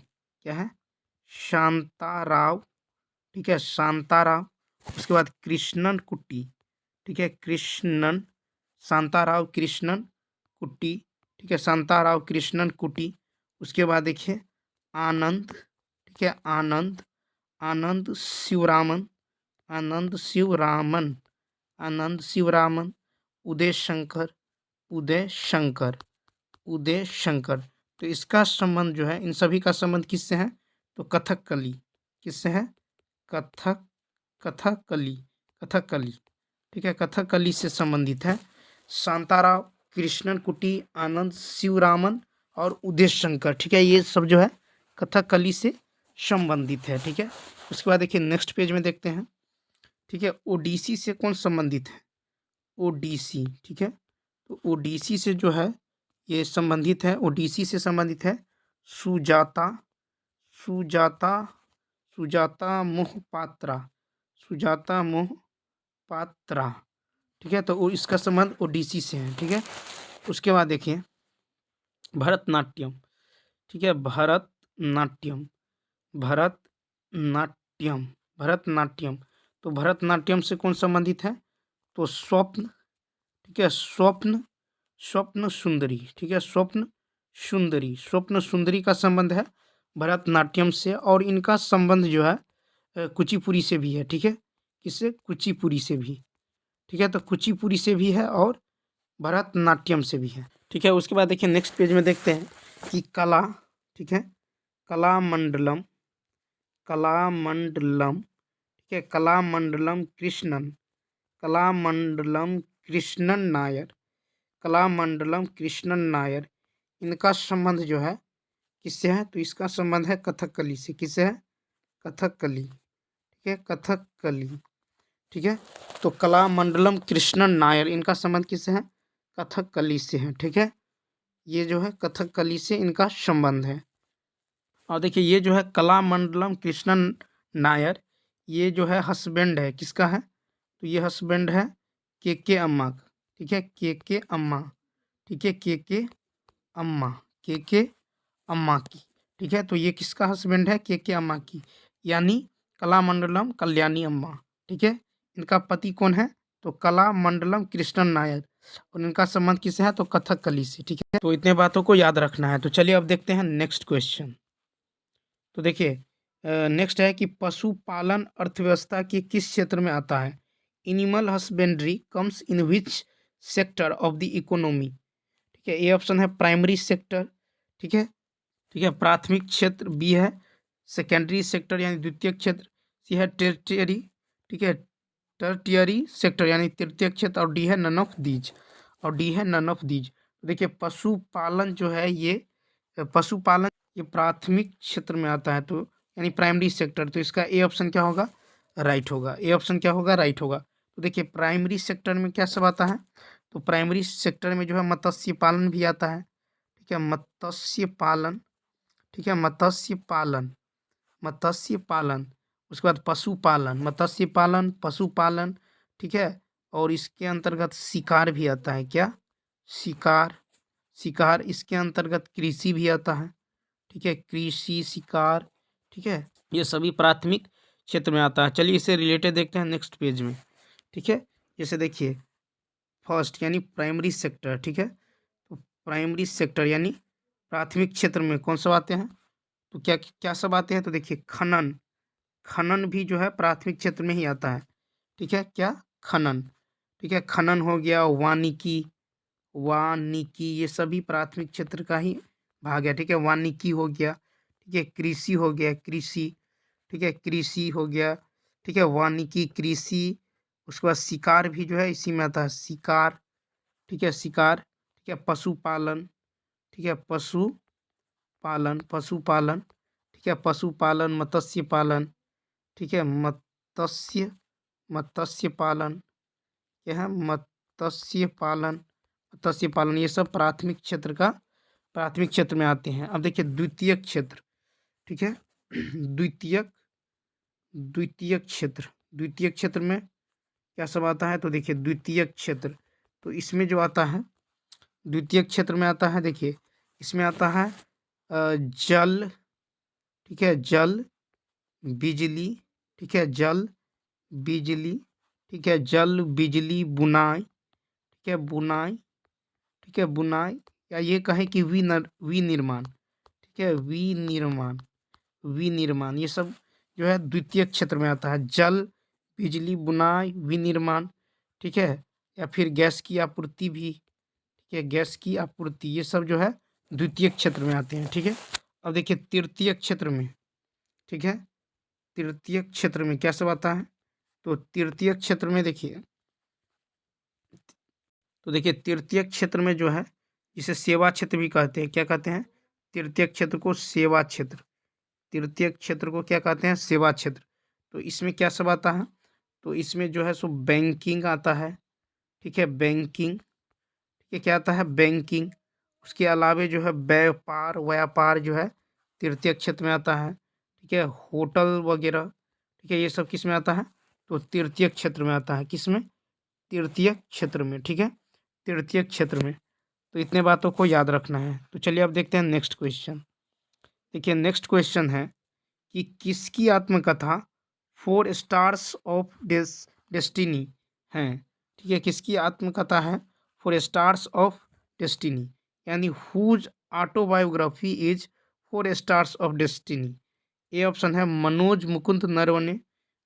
क्या है, शांताराव। ठीक है, शांताराव। उसके बाद कृष्णन कुट्टी। ठीक है, कृष्णन, शांताराव कृष्णन कुट्टी। ठीक है, शांताराव कृष्णन कुट्टी। उसके बाद देखिए आनंद। ठीक है, आनंद, आनंद शिवरामन, आनंद शिवरामन, आनंद शिवरामन। उदय शंकर, उदय शंकर, उदय शंकर। तो इसका संबंध जो है, इन सभी का संबंध किससे है, तो कथकली, किससे है, कथक, कथकली, कथकली। ठीक है, कथकली से संबंधित है। शांताराव कृष्णन कुटी, आनंद शिवरामन और उदय शंकर। ठीक है, ये सब जो है कथकली से संबंधित है। ठीक है, उसके बाद देखिए नेक्स्ट पेज में देखते हैं। ठीक है, ओडिसी से कौन संबंधित है, ओडिसी। ठीक है, तो ओडिसी से जो है ये संबंधित है, ओडिसी से संबंधित है सुजाता, सुजाता, सुजाता मोहपात्रा, सुजाता मोहपात्रा। ठीक है, तो इसका संबंध ओडिसी से है। ठीक है, उसके बाद देखिए भरतनाट्यम। ठीक है, भरतनाट्यम, भरतनाट्यम, भरतनाट्यम। तो भरतनाट्यम से कौन संबंधित है, तो स्वप्न। ठीक है, स्वप्न, स्वप्न सुंदरी। ठीक है, स्वप्न सुंदरी, स्वप्न सुंदरी का संबंध है भरतनाट्यम से। और इनका संबंध जो है कुचिपुड़ी से भी है। ठीक है, किससे, कुचिपुड़ी से भी। ठीक है, तो कुचिपुड़ी से भी है और भरतनाट्यम से भी है। ठीक है, उसके बाद देखिए नेक्स्ट पेज में देखते हैं कि कला। ठीक है, कलामंडलम, कलामंडलम। ठीक है, कलामंडलम कृष्णन, कलामंडलम कृष्णन नायर, कलामंडलम कृष्णन नायर। इनका संबंध जो है किससे है, तो इसका संबंध है कथकली से। किससे है, कथकली। ठीक है, कथकली। ठीक है, तो कलामंडलम कृष्णन नायर, इनका संबंध किससे है, कथकली से है। ठीक है, ये जो है कथकली से इनका संबंध है। और देखिए ये जो है कलामंडलम कृष्णन नायर, ये जो है हस्बैंड है, किसका है, तो ये हस्बैंड है के अम्मा का। ठीक है, के अम्मा। ठीक है, के अम्मा, के अम्मा की। ठीक है, तो ये किसका हस्बैंड है, के अम्मा की, यानी कलामंडलम कल्याणी अम्मा। ठीक है, इनका पति कौन है, तो कलामंडलम कृष्णन नायर। और इनका संबंध किससे है, तो कथकली से। ठीक है, तो इतने बातों को याद रखना है। तो चलिए अब देखते हैं नेक्स्ट क्वेश्चन। तो देखिए नेक्स्ट है कि पशुपालन अर्थव्यवस्था के किस क्षेत्र में आता है, animal husbandry comes in which sector of the economy. ठीक है, ए ऑप्शन है प्राइमरी सेक्टर। ठीक है, ठीक है, प्राथमिक क्षेत्र। बी है सेकेंडरी सेक्टर यानी द्वितीय क्षेत्र। सी है टेरिटरी। ठीक है, टर्टियरी सेक्टर यानी तृतीय क्षेत्र। और डी है नन ऑफ दीज, और डी है नन ऑफ दीज। देखिए पशुपालन जो है ये, पशुपालन ये प्राथमिक क्षेत्र में आता है, तो यानी प्राइमरी सेक्टर। तो इसका ए ऑप्शन क्या होगा, राइट होगा। ए ऑप्शन क्या होगा, राइट होगा। तो देखिए प्राइमरी सेक्टर में क्या सब आता है, तो प्राइमरी सेक्टर में जो है मत्स्य पालन भी आता है। ठीक है, मत्स्य पालन। ठीक है, मत्स्य पालन, मत्स्य पालन। उसके बाद पशुपालन, मत्स्य पालन, पशुपालन। ठीक है, और इसके अंतर्गत शिकार भी आता है, क्या, शिकार, शिकार। इसके अंतर्गत कृषि भी आता है। ठीक है, कृषि, शिकार। ठीक है, ये सभी प्राथमिक क्षेत्र में आता है। चलिए इससे रिलेटेड देखते हैं नेक्स्ट पेज में। ठीक है, जैसे देखिए फर्स्ट यानी प्राइमरी सेक्टर। ठीक है, तो प्राइमरी सेक्टर यानी प्राथमिक क्षेत्र में कौन सब आते हैं, तो क्या क्या सब आते हैं, तो देखिए खनन, खनन भी जो है प्राथमिक क्षेत्र में ही आता है। ठीक है, क्या, खनन। ठीक है, खनन हो गया, वानिकी, वानिकी ये सभी प्राथमिक क्षेत्र का ही भाग है। ठीक है, वानिकी हो गया। ठीक है, कृषि हो गया, कृषि। ठीक है, कृषि हो गया। ठीक है, वानिकी, कृषि। उसके बाद शिकार भी जो है इसी में आता है, शिकार। ठीक है, शिकार। ठीक है, पशुपालन। ठीक है, पशुपालन, पशुपालन। ठीक है, पशुपालन, मत्स्य पालन। ठीक है, मत्स्य, मत्स्य पालन। क्या है, मत्स्य पालन, मत्स्य पालन। ये सब प्राथमिक क्षेत्र का, प्राथमिक क्षेत्र में आते हैं। अब देखिए द्वितीय क्षेत्र। ठीक है, द्वितीय, द्वितीय क्षेत्र, द्वितीय क्षेत्र में क्या सब आता है, तो देखिए द्वितीय क्षेत्र। तो इसमें जो आता है द्वितीय क्षेत्र में आता है, देखिए इसमें आता है जल, ठीक है, जल, बिजली, ठीक है, जल, बिजली, ठीक है, जल, बिजली, बुनाई, ठीक है, बुनाई, ठीक है, बुनाई, या ये कहें कि विनिर्माण, ठीक है, विनिर्माण, विनिर्माण, ये सब जो है द्वितीय क्षेत्र में आता है। जल, बिजली, बुनाई, विनिर्माण, ठीक है, या फिर गैस की आपूर्ति भी, ठीक है, गैस की आपूर्ति, ये सब जो है द्वितीय क्षेत्र में आते हैं। ठीक है, अब देखिए तृतीय क्षेत्र में, ठीक है, तृतीय क्षेत्र में क्या सब आता है, तो तृतीय क्षेत्र में देखिए, तो देखिए तृतीय क्षेत्र में जो है जिसे सेवा क्षेत्र भी कहते हैं, क्या कहते हैं, तृतीय क्षेत्र को सेवा क्षेत्र, तृतीय क्षेत्र को क्या कहते हैं, सेवा क्षेत्र। तो इसमें क्या सब आता है, तो इसमें जो है सो बैंकिंग आता है, ठीक है, बैंकिंग, ठीक है, क्या आता है, बैंकिंग। उसके अलावे जो है व्यापार, व्यापार जो है तृतीय क्षेत्र में आता है, ठीक है, होटल वगैरह, ठीक है, ये सब किस में आता है, तो तृतीय क्षेत्र में आता है, किस में, तृतीय क्षेत्र में, ठीक है, तृतीय क्षेत्र में। तो इतने बातों को याद रखना है। तो चलिए अब देखते हैं नेक्स्ट क्वेश्चन। देखिए नेक्स्ट क्वेश्चन है कि किसकी आत्मकथा 4 स्टार्स ऑफ डेस्टिनी है, ठीक है, किसकी आत्मकथा है 4 स्टार्स ऑफ डेस्टिनी, यानी whose autobiography is 4 stars of destiny. A option है मनोज मुकुंद नरवणे,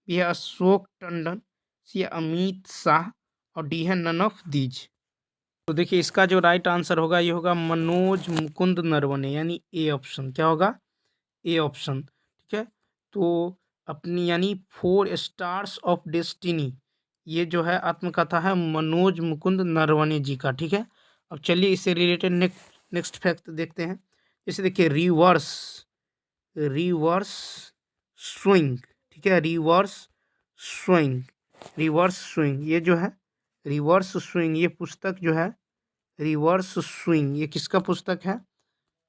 बी है अशोक टंडन, सी है अमित शाह, और डी है नन ऑफ दीज। तो देखिए इसका जो राइट आंसर होगा ये होगा मनोज मुकुंद नरवणे, यानी ए ऑप्शन, क्या होगा, ए ऑप्शन। ठीक है, तो अपनी यानी 4 स्टार्स ऑफ डेस्टिनी, ये जो है आत्मकथा है मनोज मुकुंद नरवणे जी का। ठीक है, अब चलिए इससे रिलेटेड नेक्स्ट फैक्ट देखते हैं। जैसे देखिए रिवर्स, रिवर्स स्विंग, ठीक है, रिवर्स स्विंग, रिवर्स स्विंग, ये जो है रिवर्स स्विंग, ये पुस्तक जो है रिवर्स स्विंग, ये किसका पुस्तक है,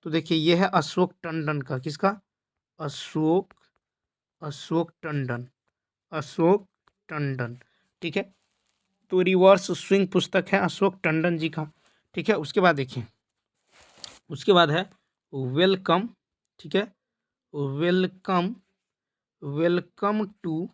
तो देखिए ये है अशोक टंडन का, किसका, अशोक, अशोक टंडन, अशोक टंडन। ठीक है, तो रिवर्स स्विंग पुस्तक है अशोक टंडन जी का। ठीक है, उसके बाद देखिए, उसके बाद है वेलकम, ठीक है, welcome, welcome to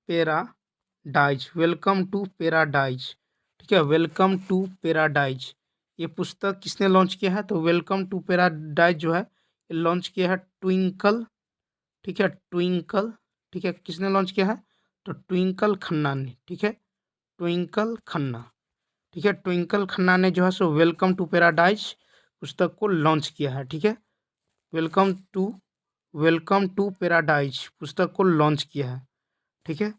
paradise, welcome to paradise, ठीक है, वेलकम टू पैराडाइज, ये पुस्तक किसने लॉन्च किया है, तो वेलकम टू पैराडाइज जो है लॉन्च किया है ट्विंकल, ठीक है, ट्विंकल, ठीक है, किसने लॉन्च किया है, तो ट्विंकल खन्ना ने, ठीक है, ट्विंकल खन्ना, ठीक है, ट्विंकल खन्ना ने जो है सो वेलकम टू पैराडाइज पुस्तक को लॉन्च किया है। ठीक है, वेलकम टू पैराडाइज पुस्तक को लॉन्च किया है। ठीक है,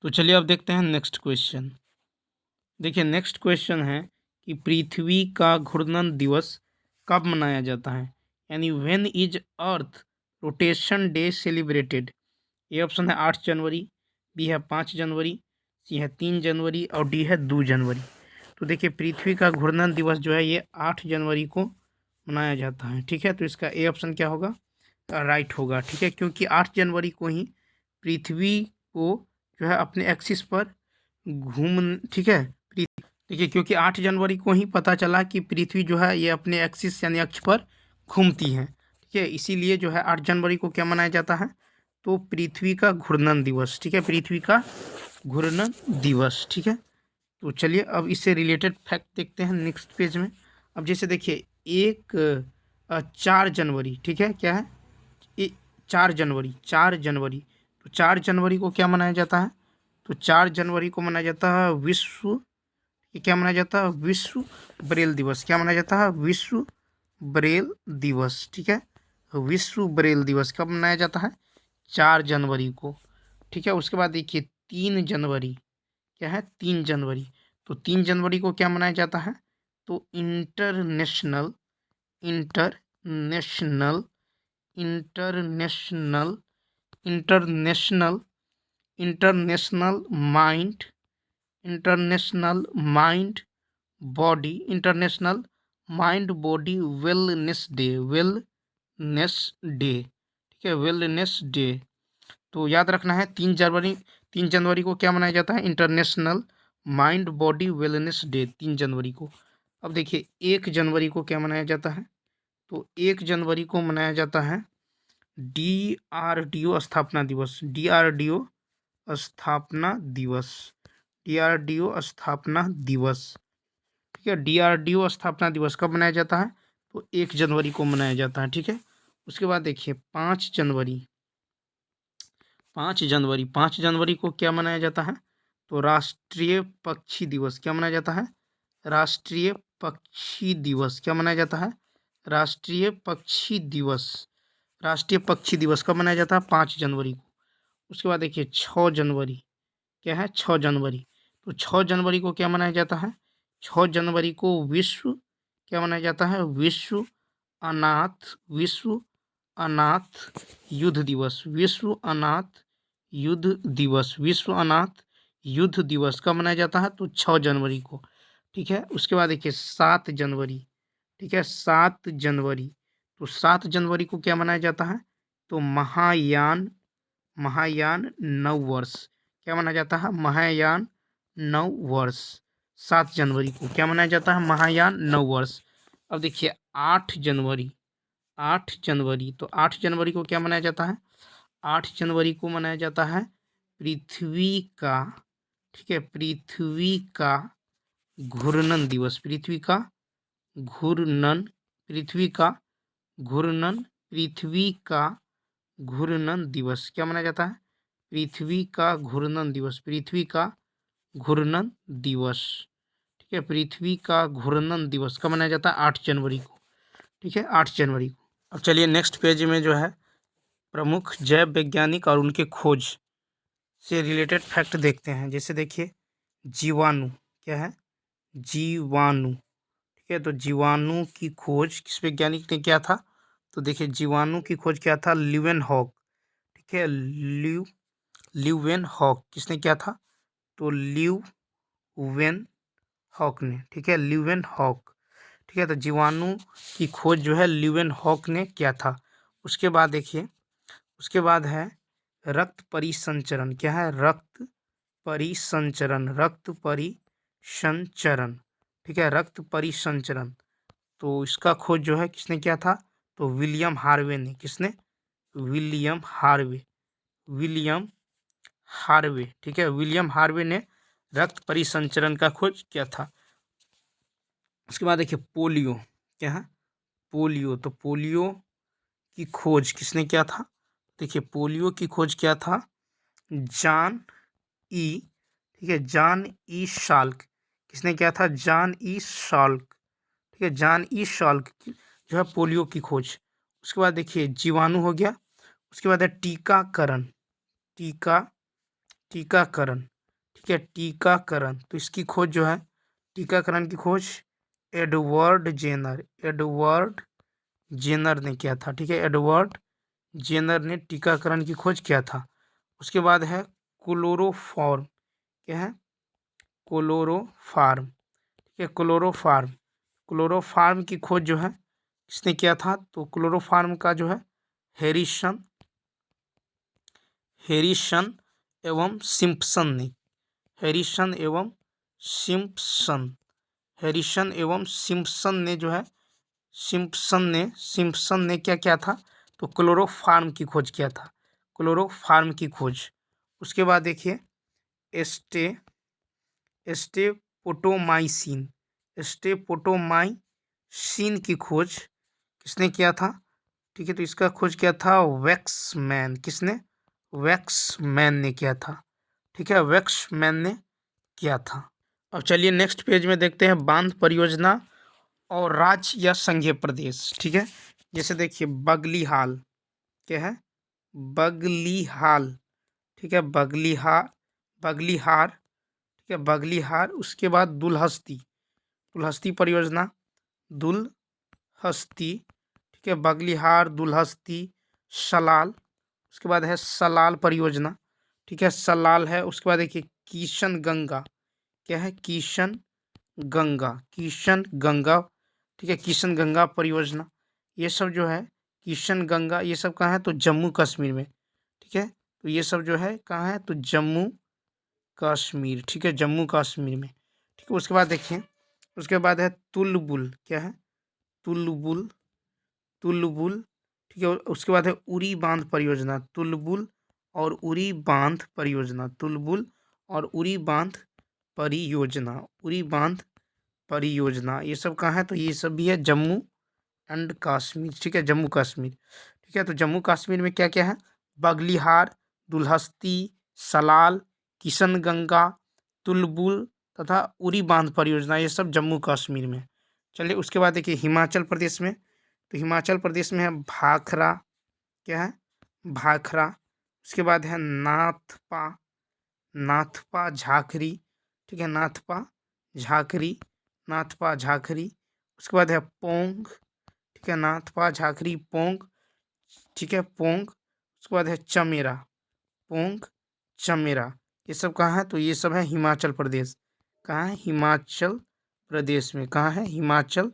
तो चलिए अब देखते हैं नेक्स्ट क्वेश्चन। देखिए नेक्स्ट क्वेश्चन है कि पृथ्वी का घूर्णन दिवस कब मनाया जाता है, यानी when is earth rotation day celebrated. A option है 8 जनवरी, बी है 5 जनवरी, सी है 3 जनवरी, और डी है 2 जनवरी। तो देखिए पृथ्वी का घूर्णन दिवस जो है ये 8 जनवरी को मनाया जाता है। ठीक है, तो इसका ए ऑप्शन क्या होगा, राइट होगा। ठीक है, क्योंकि 8 जनवरी को ही पृथ्वी को जो है अपने एक्सिस पर घूम, ठीक है, देखिए क्योंकि 8 जनवरी को ही पता चला कि पृथ्वी जो है ये अपने एक्सिस यानी अक्ष पर घूमती है। ठीक है, इसीलिए जो है 8 जनवरी को क्या मनाया जाता है, तो पृथ्वी का घूर्णन दिवस। ठीक है, पृथ्वी का घूर्णन दिवस। ठीक है, तो चलिए अब इससे रिलेटेड फैक्ट देखते हैं नेक्स्ट पेज में। अब जैसे देखिए 4 जनवरी, ठीक है, क्या है, 4 जनवरी, 4 जनवरी, तो 4 जनवरी को क्या मनाया जाता है, तो 4 जनवरी को मनाया जाता है विश्व, ये क्या मनाया जाता है, विश्व ब्रेल दिवस। क्या मनाया जाता है, विश्व ब्रेल दिवस। ठीक है, विश्व ब्रेल दिवस कब मनाया जाता है, 4 जनवरी को। ठीक है, उसके बाद देखिए 3 जनवरी, क्या है, 3 जनवरी, तो 3 जनवरी को क्या मनाया जाता है, तो international, international, international, international, international mind, international mind body, international mind body wellness day, wellness day. ठीक है, वेलनेस डे। तो याद रखना है 3 जनवरी, 3 जनवरी को क्या मनाया जाता है? International mind body wellness day, 3 जनवरी को। अब देखिए 1 जनवरी को क्या मनाया जाता है? तो 1 जनवरी को मनाया जाता है DRDO स्थापना दिवस, DRDO स्थापना दिवस, DRDO स्थापना दिवस। ठीक है, DRDO स्थापना दिवस कब मनाया जाता है? तो 1 जनवरी को मनाया जाता है। ठीक है, उसके बाद देखिए 5 जनवरी, 5 जनवरी, 5 जनवरी को क्या मनाया जाता है? तो राष्ट्रीय पक्षी दिवस। क्या मनाया जाता है? राष्ट्रीय पक्षी दिवस। क्या मनाया जाता है? राष्ट्रीय पक्षी दिवस। राष्ट्रीय पक्षी दिवस कब मनाया जाता है? 5 जनवरी को। उसके बाद देखिए 6 जनवरी, क्या है? 6 जनवरी। तो 6 जनवरी को क्या मनाया जाता है? 6 जनवरी को विश्व, क्या मनाया जाता है? विश्व अनाथ युद्ध दिवस, विश्व अनाथ युद्ध दिवस, विश्व अनाथ युद्ध दिवस कब मनाया जाता है? तो 6 जनवरी को। ठीक है, उसके बाद देखिए 7 जनवरी। ठीक है, 7 जनवरी। तो 7 जनवरी को क्या मनाया जाता है? तो महायान, महायान नववर्ष। क्या मनाया जाता है? महायान नववर्ष। 7 जनवरी को क्या मनाया जाता है? महायान नववर्ष। अब देखिए 8 जनवरी, 8 जनवरी। तो 8 जनवरी को क्या मनाया जाता है? 8 जनवरी को मनाया जाता है पृथ्वी का, ठीक है, पृथ्वी का घूर्णन दिवस, पृथ्वी का घूर्णन, पृथ्वी का घूर्णन, पृथ्वी का घूर्णन दिवस। क्या मनाया जाता है? पृथ्वी का घूर्णन दिवस, पृथ्वी का घूर्णन दिवस। ठीक है, पृथ्वी का घूर्णन दिवस कब मनाया जाता है? 8 जनवरी को। ठीक है, 8 जनवरी को। अब चलिए नेक्स्ट पेज में जो है प्रमुख जैव वैज्ञानिक और उनके खोज से रिलेटेड फैक्ट देखते हैं। जैसे देखिए जीवाणु, क्या है? जीवाणु। ठीक है, तो जीवाणु की खोज किस वैज्ञानिक ने किया था? तो देखिए जीवाणु की खोज किया था ल्यूवेनहॉक। ठीक है, ल्यूवेनहॉक किसने किया था? तो ल्यूवेनहॉक ने। ठीक है, ल्यूवेनहॉक। ठीक है, तो जीवाणु की खोज जो है ल्यूवेनहॉक ने किया था। उसके बाद देखिए, उसके बाद है रक्त परिसंचरण। क्या है? रक्त परिसंचरण, रक्त परिसंचरण। ठीक है, रक्त परिसंचरण। तो इसका खोज जो है किसने किया था? तो विलियम हार्वे ने। किसने? William Harvey, William Harvey. ठीक है, विलियम हार्वे ने रक्त परिसंचरण का खोज किया था। उसके बाद देखिए पोलियो। क्या है? पोलियो। तो पोलियो की खोज किसने किया था? देखिए पोलियो की खोज किया था जॉन ई, ठीक है, जॉन ई शाल्क। किसने किया था? John E Salk. ठीक है, जॉन ई शाल्क जो है पोलियो की खोज। उसके बाद देखिए जीवाणु हो गया। उसके बाद है टीकाकरण, टीकाकरण। ठीक है, टीकाकरण। तो इसकी खोज जो है, टीकाकरण की खोज एडवर्ड जेनर, एडवर्ड जेनर ने किया था। ठीक है, एडवर्ड जेनर ने टीकाकरण की खोज किया था। उसके बाद है क्लोरोफॉर्म। क्या है? क्लोरोफार्म। ठीक है, क्लोरोफार्म। क्लोरोफार्म की खोज जो है किसने किया था? तो क्लोरोफार्म का जो है हैरिसन, हैरिसन एवं सिम्पसन ने, हैरिसन एवं सिम्पसन, हैरिसन एवं सिम्पसन ने जो है, सिम्पसन ने क्या किया था? तो क्लोरोफार्म की खोज किया था, क्लोरोफार्म की खोज। उसके बाद देखिए स्टेपोटोमाइसिन, स्टेपोटोमाइसिन की खोज किसने किया था? ठीक है, तो इसका खोज किया था वैक्समैन। किसने? वैक्समैन ने किया था। ठीक है, वैक्समैन ने किया था। अब चलिए नेक्स्ट पेज में देखते हैं बांध परियोजना और राज्य या संघीय प्रदेश। ठीक है, जैसे देखिए बगलीहाल। क्या है? बगलीहाल। ठीक है, बगलीहार, बगलीहार। ठीक है, बगलीहार। उसके बाद दुलहस्ती, दुलहस्ती परियोजना, दुलहस्ती। ठीक है, बगलीहार, दुलहस्ती, सलाल। उसके बाद है सलाल परियोजना। ठीक है, सलाल है। उसके बाद देखिए किशन गंगा। क्या है? किशन गंगा, किशन गंगा। ठीक है, किशन गंगा परियोजना। ये सब जो है किशन गंगा, ये सब कहाँ है? तो जम्मू कश्मीर में। ठीक है, तो ये सब जो है कहाँ है? तो जम्मू कश्मीर, ठीक है, जम्मू कश्मीर में, ठीक है। उसके बाद देखिए, उसके बाद है तुलबुल, क्या है, तुलबुल, तुलबुल, ठीक है। उसके बाद है उरी बांध परियोजना, तुलबुल और उरी बांध परियोजना, तुलबुल और उरी बांध परियोजना, उरी बांध परियोजना, ये सब कहाँ है, तो ये सब भी है जम्मू एंड कश्मीर, ठीक है, जम्मू कश्मीर, ठीक है। तो जम्मू कश्मीर में क्या क्या है, बगलिहार, दुल्हस्ती, सलाल, किशनगंगा, तुलबुल तथा उरी बांध परियोजना, ये सब जम्मू कश्मीर में। चलिए उसके बाद देखिए हिमाचल प्रदेश में, तो हिमाचल प्रदेश में है भाखड़ा, क्या है, भाखड़ा। उसके बाद है नाथपा, नाथपा झाखरी, ठीक है, नाथपा झाखरी, नाथपा झाखरी। उसके बाद है पोंग, ठीक है, नाथपा झाखरी पोंग, ठीक है, पोंग। उसके बाद है चमेरा, पोंग चमेरा, ये सब कहाँ है, तो ये सब है हिमाचल प्रदेश, कहाँ है, हिमाचल प्रदेश में, कहाँ है, हिमाचल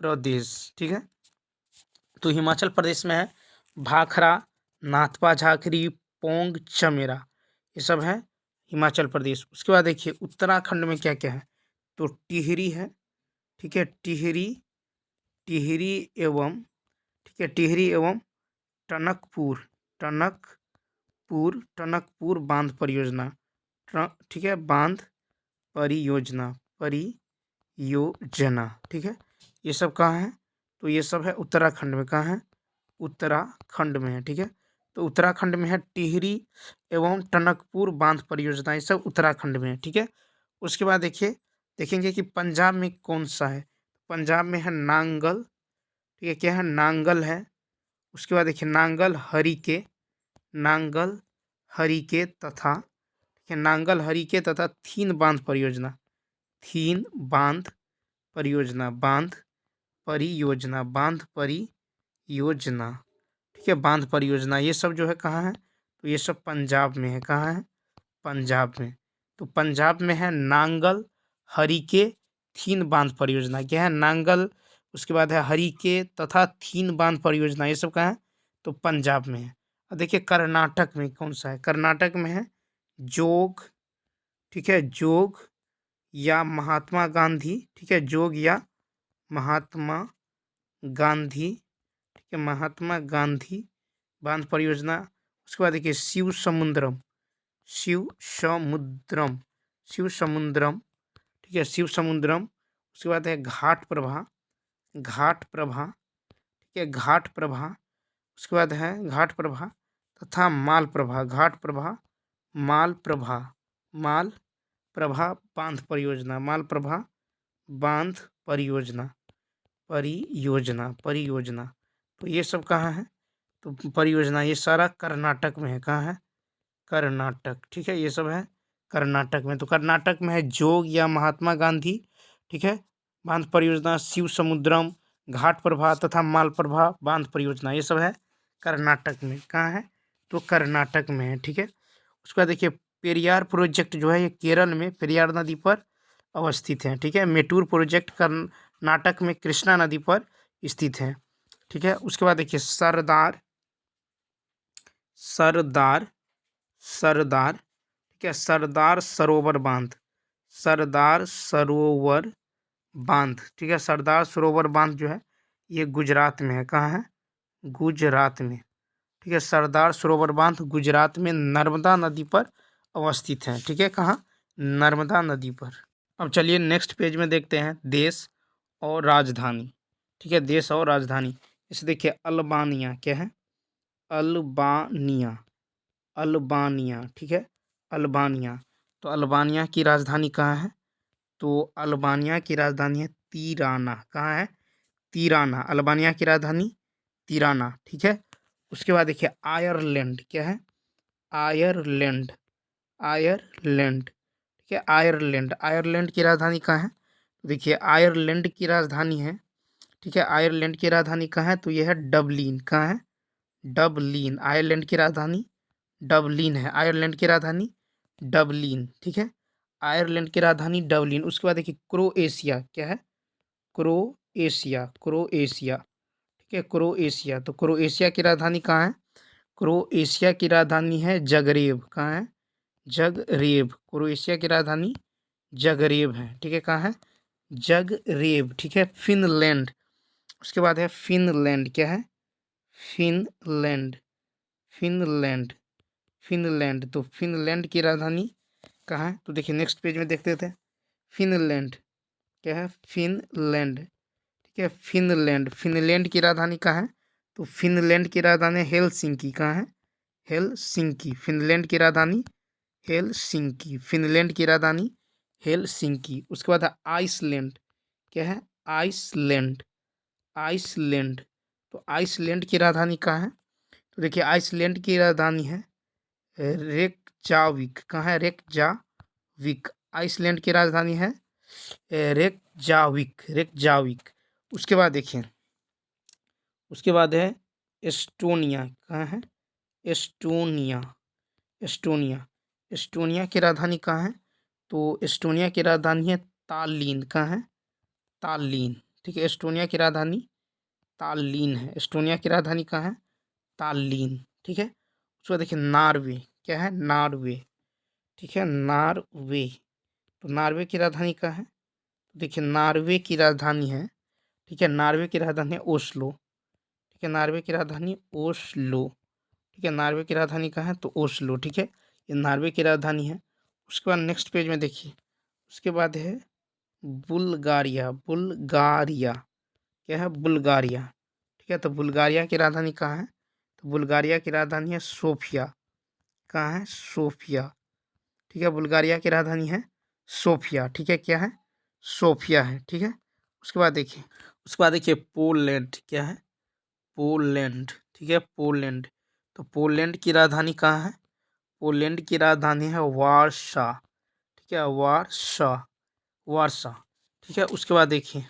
प्रदेश, ठीक है। तो हिमाचल प्रदेश में है भाखड़ा, नाथपा झाखरी, पोंग चमेरा, ये सब है हिमाचल प्रदेश। उसके बाद देखिए उत्तराखंड में क्या क्या है, तो टिहरी है, ठीक है, टिहरी, टिहरी एवं, ठीक है, टिहरी एवं टनकपुर, टनकपुर, टनकपुर बांध परियोजना, ठीक है, बांध परियोजना, परियोजना, ठीक है। ये सब कहाँ है, तो ये सब है उत्तराखंड में, कहाँ है, उत्तराखंड में है, ठीक है। तो उत्तराखंड में है टिहरी एवं टनकपुर बांध परियोजना, ये सब उत्तराखंड में है, ठीक है। उसके बाद देखिए, देखेंगे कि पंजाब में कौन सा है, पंजाब में है नांगल, ठीक है, क्या है, नांगल है। उसके बाद देखिए नांगल हरिके, नांगल हरिके तथा, ठीक है, नांगल हरिके तथा थीन बांध परियोजना, थीन बांध परियोजना, बांध परियोजना, बांध परियोजना, ठीक है, बांध परियोजना, ये सब जो है कहाँ है, तो ये सब पंजाब में है, कहाँ है, पंजाब में। तो पंजाब में है नांगल हरिके थीन बांध परियोजना, क्या है, नांगल, उसके बाद है हरिके तथा थीन बांध परियोजना, ये सब कहाँ है, तो पंजाब में है। अब देखिए कर्नाटक में कौन सा है, कर्नाटक में है जोग, ठीक है, जोग या महात्मा गांधी, ठीक है, जोग या महात्मा गांधी, ठीक है, महात्मा गांधी बांध परियोजना। उसके बाद देखिए शिव समुद्रम, शिव समुद्रम, शिव समुद्रम, ठीक है, शिव समुद्रम। उसके बाद है घाट प्रभा, घाट प्रभा, ठीक है, घाट प्रभा। उसके बाद है घाट प्रभा तथा माल प्रभा, घाट प्रभा, माल प्रभा, माल प्रभा बांध परियोजना, माल प्रभा बांध परियोजना, परियोजना, परियोजना। तो ये सब कहाँ है, तो परियोजना ये सारा कर्नाटक में है, कहाँ है, कर्नाटक, ठीक है, ये सब है कर्नाटक में। तो कर्नाटक में है जोग या महात्मा गांधी, ठीक है, बांध परियोजना, शिव समुद्रम, घाट प्रभा तथा माल प्रभा बांध परियोजना, ये सब है कर्नाटक में, कहाँ है, तो कर्नाटक में है, ठीक है। उसके बाद देखिए पेरियार प्रोजेक्ट जो है ये केरल में पेरियार नदी पर अवस्थित है, ठीक है। मेटूर प्रोजेक्ट कर्नाटक में कृष्णा नदी पर स्थित है, ठीक है। उसके बाद देखिए सरदार, सरदार, सरदार, ठीक है, सरदार सरोवर बांध, सरदार सरोवर बांध, ठीक है, सरदार सरोवर बांध जो है ये गुजरात में है, कहाँ है, गुजरात में, ठीक है, सरदार सरोवर बांध गुजरात में नर्मदा नदी पर अवस्थित है, ठीक है, कहाँ, नर्मदा नदी पर। अब चलिए नेक्स्ट पेज में देखते हैं देश और राजधानी, ठीक है, देश और राजधानी। इसे देखिए अल्बानिया, क्या है, अल्बानिया, अल्बानिया, ठीक है, अल्बानिया। तो अल्बानिया की राजधानी कहाँ है, तो अल्बानिया की राजधानी है तीराना, कहाँ है, तीराना, अल्बानिया की राजधानी तीराना, ठीक है। उसके बाद देखिए आयरलैंड, क्या है, आयरलैंड, आयरलैंड, ठीक है, आयरलैंड, आयरलैंड की राजधानी कहाँ है, देखिए आयरलैंड की राजधानी है, ठीक है, आयरलैंड की राजधानी कहाँ है, तो यह है डबलिन, कहाँ है, डबलिन, आयरलैंड की राजधानी डबलिन है, आयरलैंड की राजधानी डबलिन, ठीक है, आयरलैंड की राजधानी डबलिन। उसके बाद देखिए क्रोएशिया, क्या है, क्रोएशिया, क्रोएशिया, ठीक है, क्रोएशिया। तो क्रोएशिया की राजधानी कहाँ है, क्रोएशिया की राजधानी है जगरेब, कहाँ है, जगरेब। क्रोएशिया की राजधानी जगरेब है, ठीक है। कहाँ है? जगरेब, ठीक है। फिनलैंड, उसके बाद है फिनलैंड। क्या है? Finland, Finland, Finland. तो फिनलैंड की राजधानी कहाँ है? तो देखिए नेक्स्ट पेज में देखते थे। फिनलैंड, क्या है? फिनलैंड, ठीक है। फिनलैंड, फिनलैंड की राजधानी कहाँ है? तो फिनलैंड की राजधानी हेलसिंकी। कहाँ है? हेलसिंकी। फिनलैंड की राजधानी हेलसिंकी, फिनलैंड की राजधानी हेलसिंकी। उसके बाद है आइसलैंड। क्या है? Iceland, Iceland. तो आइसलैंड की राजधानी कहाँ है? तो देखिए आइसलैंड की राजधानी है रेकजाविक। कहाँ है? रेकजाविक। आइसलैंड की राजधानी है रेकजाविक, रेकजाविक। उसके बाद देखिए, उसके बाद है एस्टोनिया। कहाँ है? Estonia, Estonia. एस्टोनिया की राजधानी कहाँ है? तो एस्टोनिया की राजधानी है तालिन। कहाँ है? तालिन, ठीक है। एस्टोनिया की राजधानी तालिन है। एस्टोनिया की राजधानी कहाँ है? तालिन, ठीक है। उसके बाद देखिए नॉर्वे। क्या है? नॉर्वे, ठीक है। नॉर्वे। तो नॉर्वे की राजधानी कहाँ है? तो देखिए नॉर्वे की राजधानी है, ठीक है। नॉर्वे की राजधानी है ओस्लो, ठीक है। नॉर्वे की राजधानी ओस्लो, ठीक है। नॉर्वे की राजधानी कहाँ है? तो ओस्लो, ठीक है। ये नॉर्वे की राजधानी है। उसके बाद नेक्स्ट पेज में देखिए, उसके बाद है बुल्गारिया, बुल्गारिया। क्या है? बुल्गारिया, ठीक है। तो बुल्गारिया की राजधानी कहाँ है? तो बुल्गारिया की राजधानी है सोफिया। कहाँ है? सोफिया, ठीक है। बुल्गारिया की राजधानी है सोफिया, ठीक है। क्या है? सोफिया है, ठीक है। उसके बाद देखिए, उसके बाद देखिए पोलैंड। क्या है? पोलैंड, ठीक है। पोलैंड। तो पोलैंड की राजधानी कहाँ है? पोलैंड की राजधानी है वारसा, ठीक है। वारसा, वारसा, ठीक है। उसके बाद देखिए,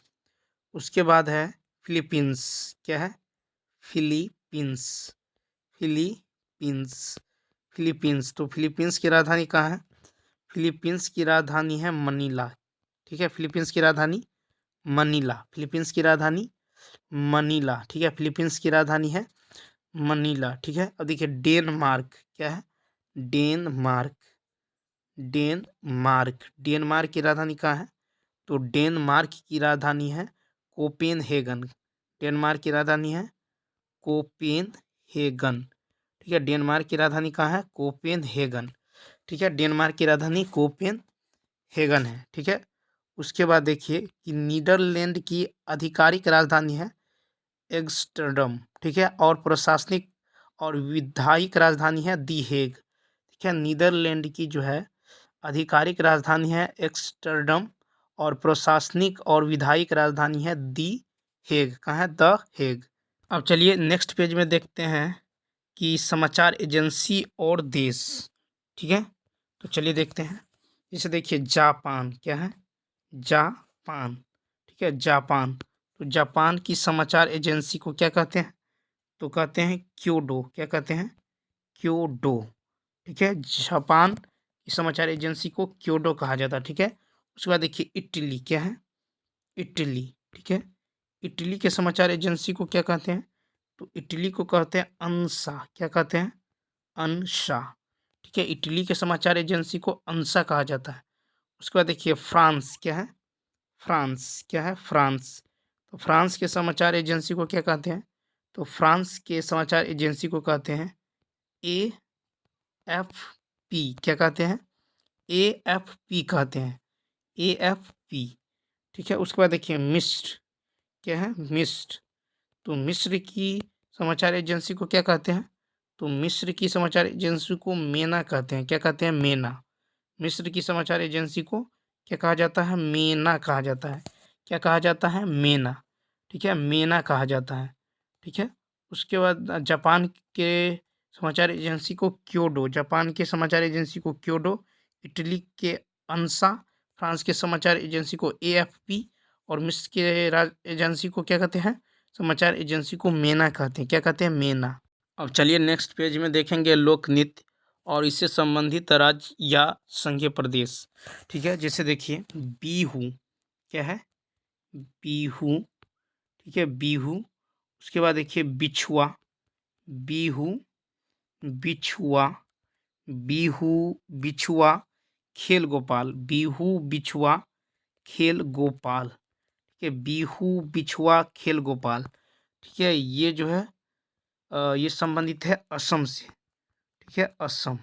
उसके बाद है फिलीपींस। क्या है? Philippines, Philippines, Philippines. तो फिलीपींस की राजधानी कहाँ है? फिलीपींस की राजधानी है मनीला, ठीक है। फिलीपींस की राजधानी मनीला, फिलीपींस की राजधानी मनीला, ठीक है। फिलीपींस की राजधानी है मनीला, ठीक है। अब देखिए डेनमार्क। क्या है? Denmark, Denmark. डेनमार्क की राजधानी कहाँ है? तो डेनमार्क की राजधानी है कोपेनहेगन। डेनमार्क की राजधानी है कोपेनहेगन, ठीक है। डेनमार्क की राजधानी कहाँ है? कोपेनहेगन, ठीक है। डेनमार्क की राजधानी कोपेनहेगन है, ठीक है। उसके बाद देखिए कि नीदरलैंड की आधिकारिक राजधानी है एम्स्टर्डम, ठीक है। और प्रशासनिक और विधायिक राजधानी है दी हेग, ठीक है। नीदरलैंड की जो है आधिकारिक राजधानी है एम्स्टर्डम और प्रशासनिक और विधायिक राजधानी है दी हेग। कहाँ है? The Hague. अब चलिए नेक्स्ट पेज में देखते हैं कि समाचार एजेंसी और देश, ठीक है। तो चलिए देखते हैं। जैसे देखिए जापान। क्या है? जापान, ठीक है। जापान। तो जापान की समाचार एजेंसी को क्या कहते हैं? तो कहते हैं क्योडो। क्या कहते हैं? क्योडो, ठीक है। जापान की समाचार एजेंसी को क्योडो कहा जाता है, ठीक है। उसके बाद देखिए इटली। क्या है? इटली, ठीक है। इटली के समाचार एजेंसी को क्या कहते हैं? तो इटली को कहते हैं अंसा। क्या कहते हैं? अंसा, ठीक है। इटली के समाचार एजेंसी को अंसा कहा जाता है। उसके बाद देखिए फ्रांस। क्या है? फ्रांस। क्या है? फ्रांस। तो फ्रांस के समाचार एजेंसी को क्या कहते हैं? तो फ्रांस के समाचार एजेंसी को कहते हैं ए एफ पी। क्या कहते हैं? ए एफ पी कहते हैं, ए एफ पी, ठीक है। उसके बाद देखिए मिस्र। क्या है? मिस्र। तो मिस्र की समाचार एजेंसी को क्या कहते हैं? तो मिस्र की समाचार एजेंसी को मेना कहते हैं। क्या कहते हैं? मेना। मिस्र की समाचार एजेंसी को क्या कहा जाता है? मेना कहा जाता है। क्या कहा जाता है? मेना, ठीक है। मेना कहा जाता है, ठीक है। उसके बाद जापान के समाचार एजेंसी को क्योडो, जापान के समाचार एजेंसी को क्योडो, इटली के अंसा, फ्रांस के समाचार एजेंसी को एएफपी और मिस्र के एजेंसी को क्या कहते हैं? समाचार एजेंसी को मेना कहते हैं। क्या कहते हैं? मेना। अब चलिए नेक्स्ट पेज में देखेंगे लोक नृत्य और इससे संबंधित राज्य या संघीय प्रदेश, ठीक है। जैसे देखिए बीहू। क्या है? बीहू, ठीक है। बीहू। उसके बाद देखिए बिछुआ, बीहू, बिछुआ, बीहू बिछुआ खेल गोपाल, बीहू बिछुआ खेल गोपाल, ठीक है, बीहू बिछुआ खेल गोपाल, ठीक है। ये जो है ये संबंधित है असम से, ठीक है, असम।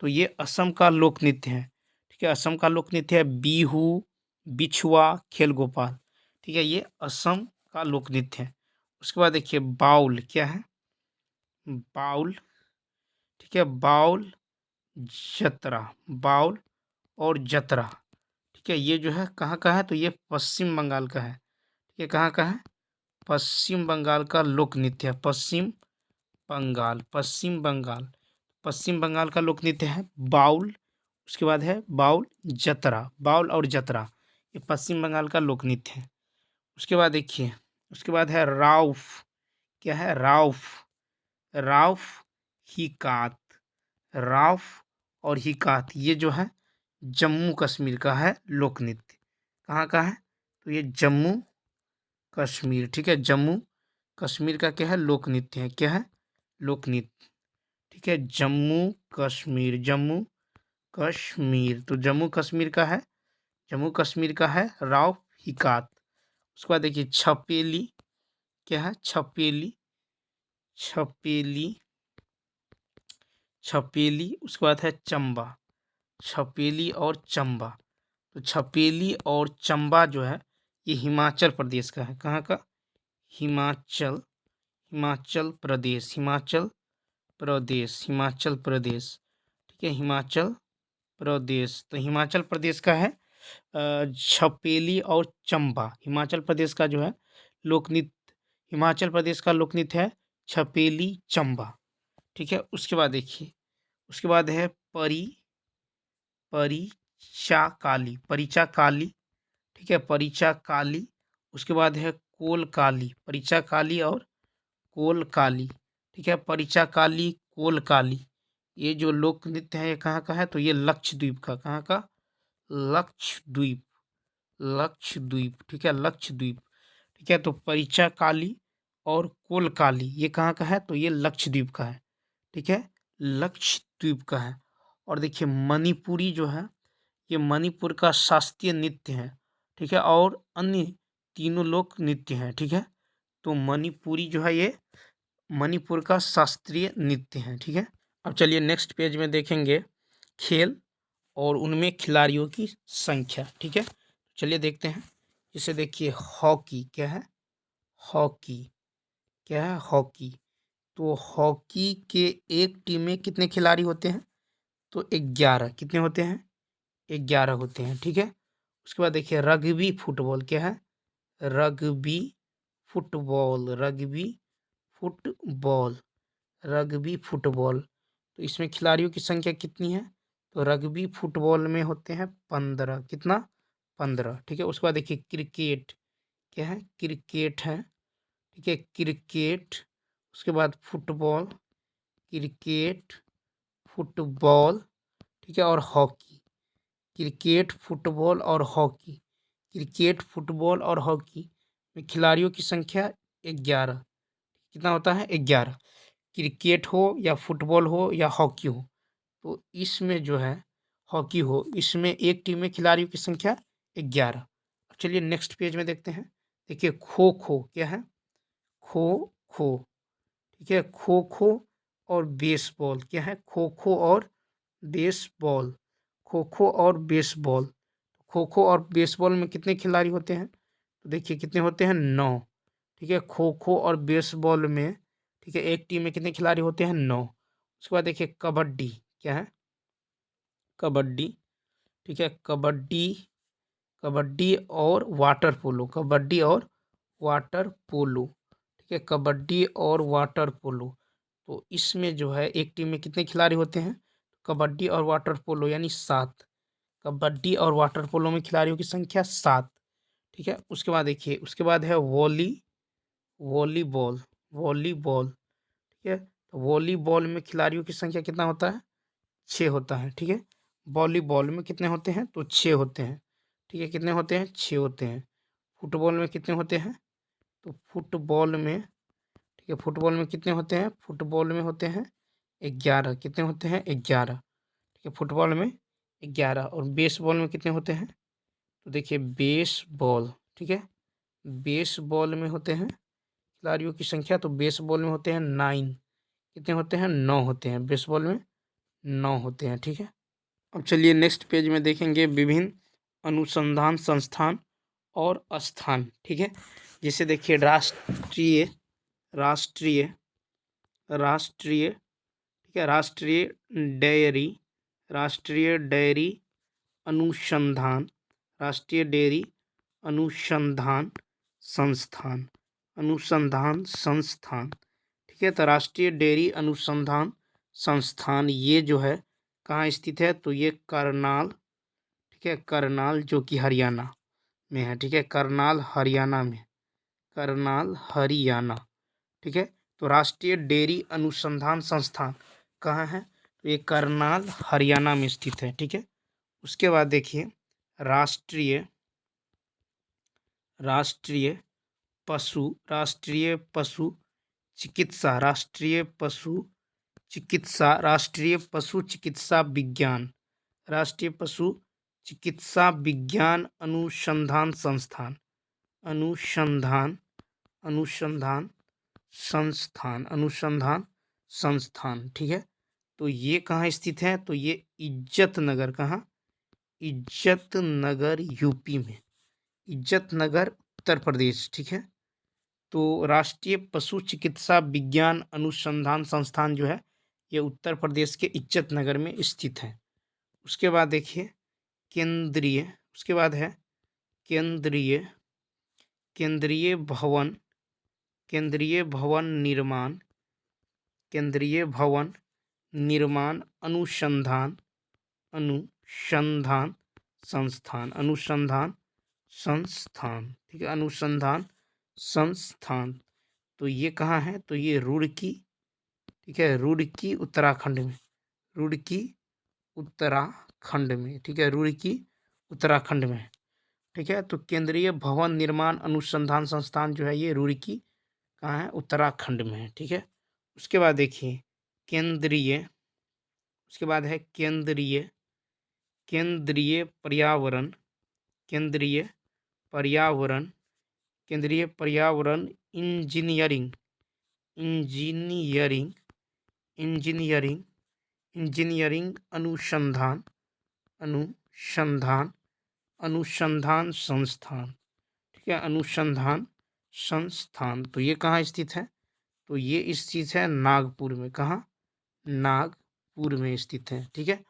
तो ये असम का लोक नृत्य है, ठीक है, असम का लोक नृत्य है बीहू बिछुआ खेल गोपाल, ठीक है, ये असम का लोक नृत्य है। उसके बाद देखिए बाउल, क्या है, बाउल, ठीक है, बाउल जतरा, बाउल और जतरा, ठीक है, ये जो है कहाँ का है, तो ये पश्चिम बंगाल का है, ठीक है, कहाँ का है, पश्चिम बंगाल का लोक नृत्य है, पश्चिम बंगाल, पश्चिम बंगाल, पश्चिम बंगाल का लोक नृत्य है बाउल। उसके बाद है बाउल जतरा, बाउल और जतरा, ये पश्चिम बंगाल का लोक नृत्य है। उसके बाद देखिए, उसके बाद है राउफ, क्या है, राउफ, राउफ हिकात, राउफ और हिकात, ये जो है जम्मू कश्मीर का है लोक नृत्य। कहाँ का है, तो ये जम्मू कश्मीर, ठीक है, जम्मू कश्मीर का क्या है, लोक नृत्य है, क्या है, लोक नृत्य, ठीक है, जम्मू कश्मीर, जम्मू कश्मीर, तो जम्मू कश्मीर का है, जम्मू कश्मीर का है राव हिकात। उसके बाद देखिए छपेली, क्या है, छपेली, छपेली, छपेली। उसके बाद है चंबा, छपेली और चंबा, तो छपेली और चंबा जो है ये हिमाचल प्रदेश का है, कहाँ का, हिमाचल, हिमाचल प्रदेश, हिमाचल प्रदेश, हिमाचल प्रदेश, ठीक है, हिमाचल प्रदेश, तो हिमाचल प्रदेश का है छपेली और चंबा, हिमाचल प्रदेश का जो है लोक नृत्य, हिमाचल प्रदेश का लोक नृत्य है छपेली चंबा, ठीक है। उसके बाद देखिए, उसके बाद है परिचा काली, परिचा काली, ठीक है, परिचा काली। उसके बाद है कोल काली, परिचा काली और कोल काली, ठीक है, परिचा काली, कोल काली, ये जो लोक नृत्य है ये कहाँ का है, तो ये लक्षद्वीप का, कहाँ का, लक्षद्वीप, लक्षद्वीप, ठीक है, लक्षद्वीप, ठीक है। तो परिचा काली और कोल काली ये कहाँ का है, तो ये लक्षद्वीप का है, ठीक है, लक्षद्वीप का है। और देखिए मणिपुरी जो है ये मणिपुर का शास्त्रीय नृत्य है, ठीक है, और अन्य तीनों लोक नृत्य हैं, ठीक है। तो मणिपुरी जो है ये मणिपुर का शास्त्रीय नृत्य है, ठीक है। अब चलिए नेक्स्ट पेज में देखेंगे खेल और उनमें खिलाड़ियों की संख्या, ठीक है। चलिए देखते हैं, इसे देखिए हॉकी, क्या है, हॉकी, क्या है, हॉकी, तो हॉकी के एक टीम में कितने खिलाड़ी होते हैं, तो 11, कितने होते हैं, 11 होते हैं, ठीक है। उसके बाद देखिए रग्बी फुटबॉल, क्या है, rugby football, rugby football, rugby football, तो इसमें खिलाड़ियों की संख्या कितनी है, तो रग्बी फुटबॉल में होते हैं 15, कितना, 15, ठीक है। उसके बाद देखिए क्रिकेट, क्या है, क्रिकेट है, ठीक है, क्रिकेट। उसके बाद फुटबॉल, क्रिकेट, फुटबॉल, ठीक है, और हॉकी, क्रिकेट, फुटबॉल और हॉकी, क्रिकेट, फुटबॉल और हॉकी में खिलाड़ियों की संख्या 11, कितना होता है, 11, क्रिकेट हो या फुटबॉल हो या हॉकी हो, तो इसमें जो है हॉकी हो, इसमें एक टीम में खिलाड़ियों की संख्या 11। चलिए नेक्स्ट पेज में देखते हैं, देखिए खो खो, क्या है, खो खो, ठीक है, खो खो और बेसबॉल, क्या है, खो खो और बेसबॉल, खो खो और बेसबॉल, खो खो और बेसबॉल में कितने खिलाड़ी होते हैं, तो देखिए कितने होते हैं, 9, ठीक है, खो खो और बेसबॉल में, ठीक है, एक टीम में कितने खिलाड़ी होते हैं, 9। उसके बाद देखिए कबड्डी, क्या है, कबड्डी, ठीक है, कबड्डी, कबड्डी और वाटर पोलो, कबड्डी और वाटर पोलो, ठीक है, कबड्डी और वाटर पोलो, तो इसमें जो है एक टीम में कितने खिलाड़ी होते हैं, कबड्डी और वाटर पोलो यानी 7, कबड्डी और वाटर पोलो में खिलाड़ियों की संख्या 7, ठीक है। उसके बाद देखिए, उसके बाद है वॉलीबॉल, वॉलीबॉल, ठीक है, तो वॉलीबॉल में खिलाड़ियों की संख्या कितना होता है, 6 होता है, ठीक है, वॉलीबॉल में कितने होते हैं, तो 6 होते हैं, ठीक है, कितने होते हैं, 6 होते हैं। फुटबॉल में कितने होते हैं, तो फुटबॉल में, ठीक है, फुटबॉल में कितने होते हैं, फुटबॉल में होते हैं 11, कितने होते हैं, 11, कि फुटबॉल में 11 और बेसबॉल में कितने होते हैं? तो देखिए बेसबॉल, ठीक है, बेसबॉल में होते हैं खिलाड़ियों की संख्या, तो बेसबॉल में होते हैं 9। कितने होते हैं? 9 होते हैं, बेसबॉल में 9 होते हैं, ठीक है। अब चलिए नेक्स्ट पेज में देखेंगे विभिन्न अनुसंधान संस्थान और स्थान, ठीक है। जैसे देखिए राष्ट्रीय राष्ट्रीय राष्ट्रीय ठीक है, डेयरी राष्ट्रीय डेयरी अनुसंधान राष्ट्रीय डेयरी अनुसंधान संस्थान, ठीक है। तो राष्ट्रीय डेयरी अनुसंधान संस्थान ये जो है कहाँ स्थित है? तो ये करनाल, ठीक है, करनाल जो कि हरियाणा में है, ठीक है, करनाल हरियाणा में, करनाल हरियाणा, ठीक है। तो राष्ट्रीय डेयरी अनुसंधान संस्थान कहाँ है? तो ये करनाल हरियाणा में स्थित है, ठीक है। उसके बाद देखिए राष्ट्रीय राष्ट्रीय राष्ट्रीय पशु चिकित्सा राष्ट्रीय पशु चिकित्सा विज्ञान राष्ट्रीय पशु चिकित्सा विज्ञान अनुसंधान संस्थान अनुसंधान संस्थान, ठीक है। तो ये कहाँ स्थित है? तो ये इज्जत नगर, कहाँ? इज्जत नगर यूपी में, इज्जत नगर उत्तर प्रदेश, ठीक है। तो राष्ट्रीय पशु चिकित्सा विज्ञान अनुसंधान संस्थान जो है ये उत्तर प्रदेश के इज्जत नगर में स्थित है। उसके बाद देखिए उसके बाद है केंद्रीय भवन निर्माण अनुसंधान संस्थान, ठीक है, अनुसंधान संस्थान। तो ये कहाँ है? तो ये रुड़की, ठीक है, रुड़की उत्तराखंड में, रुड़की उत्तराखंड में, ठीक है, रुड़की उत्तराखंड में, ठीक है। तो केंद्रीय भवन निर्माण अनुसंधान संस्थान जो है ये रुड़की कहाँ है? उत्तराखंड में है, ठीक है। उसके बाद देखिए उसके बाद है केंद्रीय पर्यावरण इंजीनियरिंग अनुसंधान संस्थान, ठीक है, अनुसंधान संस्थान। तो ये कहाँ स्थित है? तो ये स्थित है नागपुर में, कहाँ? नागपुर में स्थित है, ठीक है।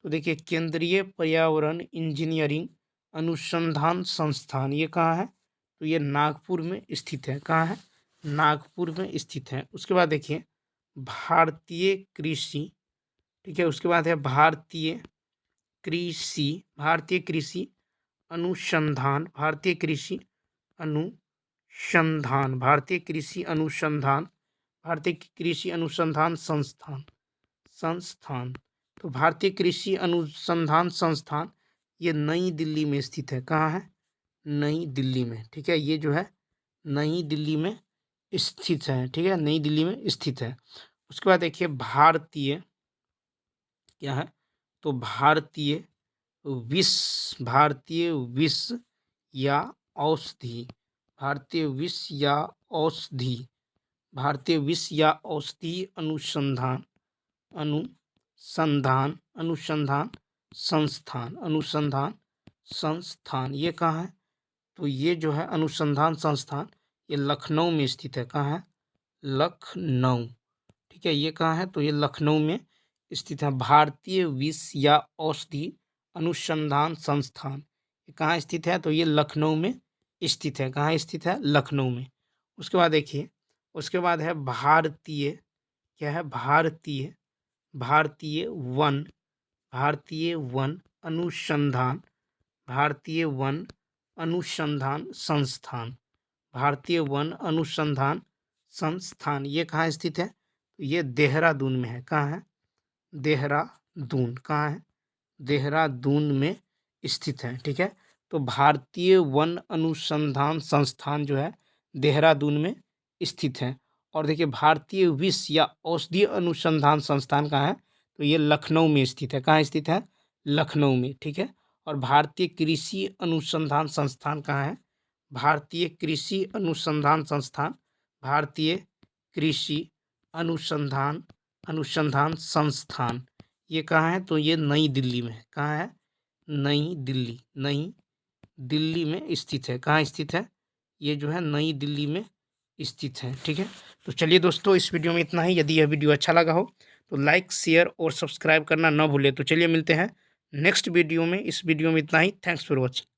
तो देखिए केंद्रीय पर्यावरण इंजीनियरिंग अनुसंधान संस्थान ये कहाँ है? तो ये नागपुर में स्थित है, कहाँ है? नागपुर में स्थित है। उसके बाद देखिए भारतीय कृषि, ठीक है, उसके बाद है भारतीय कृषि अनुसंधान संस्थान। तो भारतीय कृषि अनुसंधान संस्थान ये नई दिल्ली में स्थित है, कहाँ है? नई दिल्ली में, ठीक है, ये जो है नई दिल्ली में स्थित है, ठीक है, नई दिल्ली में स्थित है। उसके बाद देखिए भारतीय क्या है? तो भारतीय विष या औषधि अनुसंधान संस्थान ये कहाँ है? तो ये जो है अनुसंधान संस्थान ये लखनऊ में स्थित है, कहाँ है? लखनऊ, ठीक है, ये कहाँ है? तो ये लखनऊ में स्थित है। भारतीय विष या औषधि अनुसंधान संस्थान ये कहाँ स्थित है? तो ये लखनऊ में स्थित है, कहाँ स्थित है? लखनऊ में। उसके बाद देखिए उसके बाद है भारतीय क्या है? भारतीय वन अनुसंधान संस्थान ये कहाँ स्थित है? तो ये देहरादून में है, कहाँ है? देहरादून, कहाँ है? देहरादून में स्थित है, ठीक है। तो भारतीय वन अनुसंधान संस्थान जो है देहरादून में स्थित है। और देखिए भारतीय विष या औषधि अनुसंधान संस्थान कहाँ है? तो ये लखनऊ में स्थित है। कहाँ स्थित है? लखनऊ में, ठीक है। और भारतीय कृषि अनुसंधान संस्थान कहाँ है? भारतीय कृषि अनुसंधान संस्थान, भारतीय कृषि अनुसंधान अनुसंधान संस्थान ये कहाँ है? तो ये नई दिल्ली में है। कहाँ है? नई दिल्ली, नई दिल्ली में स्थित है। कहाँ स्थित है? ये जो है नई दिल्ली में स्थित है, ठीक है। तो चलिए दोस्तों, इस वीडियो में इतना ही। यदि यह वीडियो अच्छा लगा हो तो लाइक, शेयर और सब्सक्राइब करना ना भूलें। तो चलिए मिलते हैं नेक्स्ट वीडियो में। इस वीडियो में इतना ही। Thanks for watching.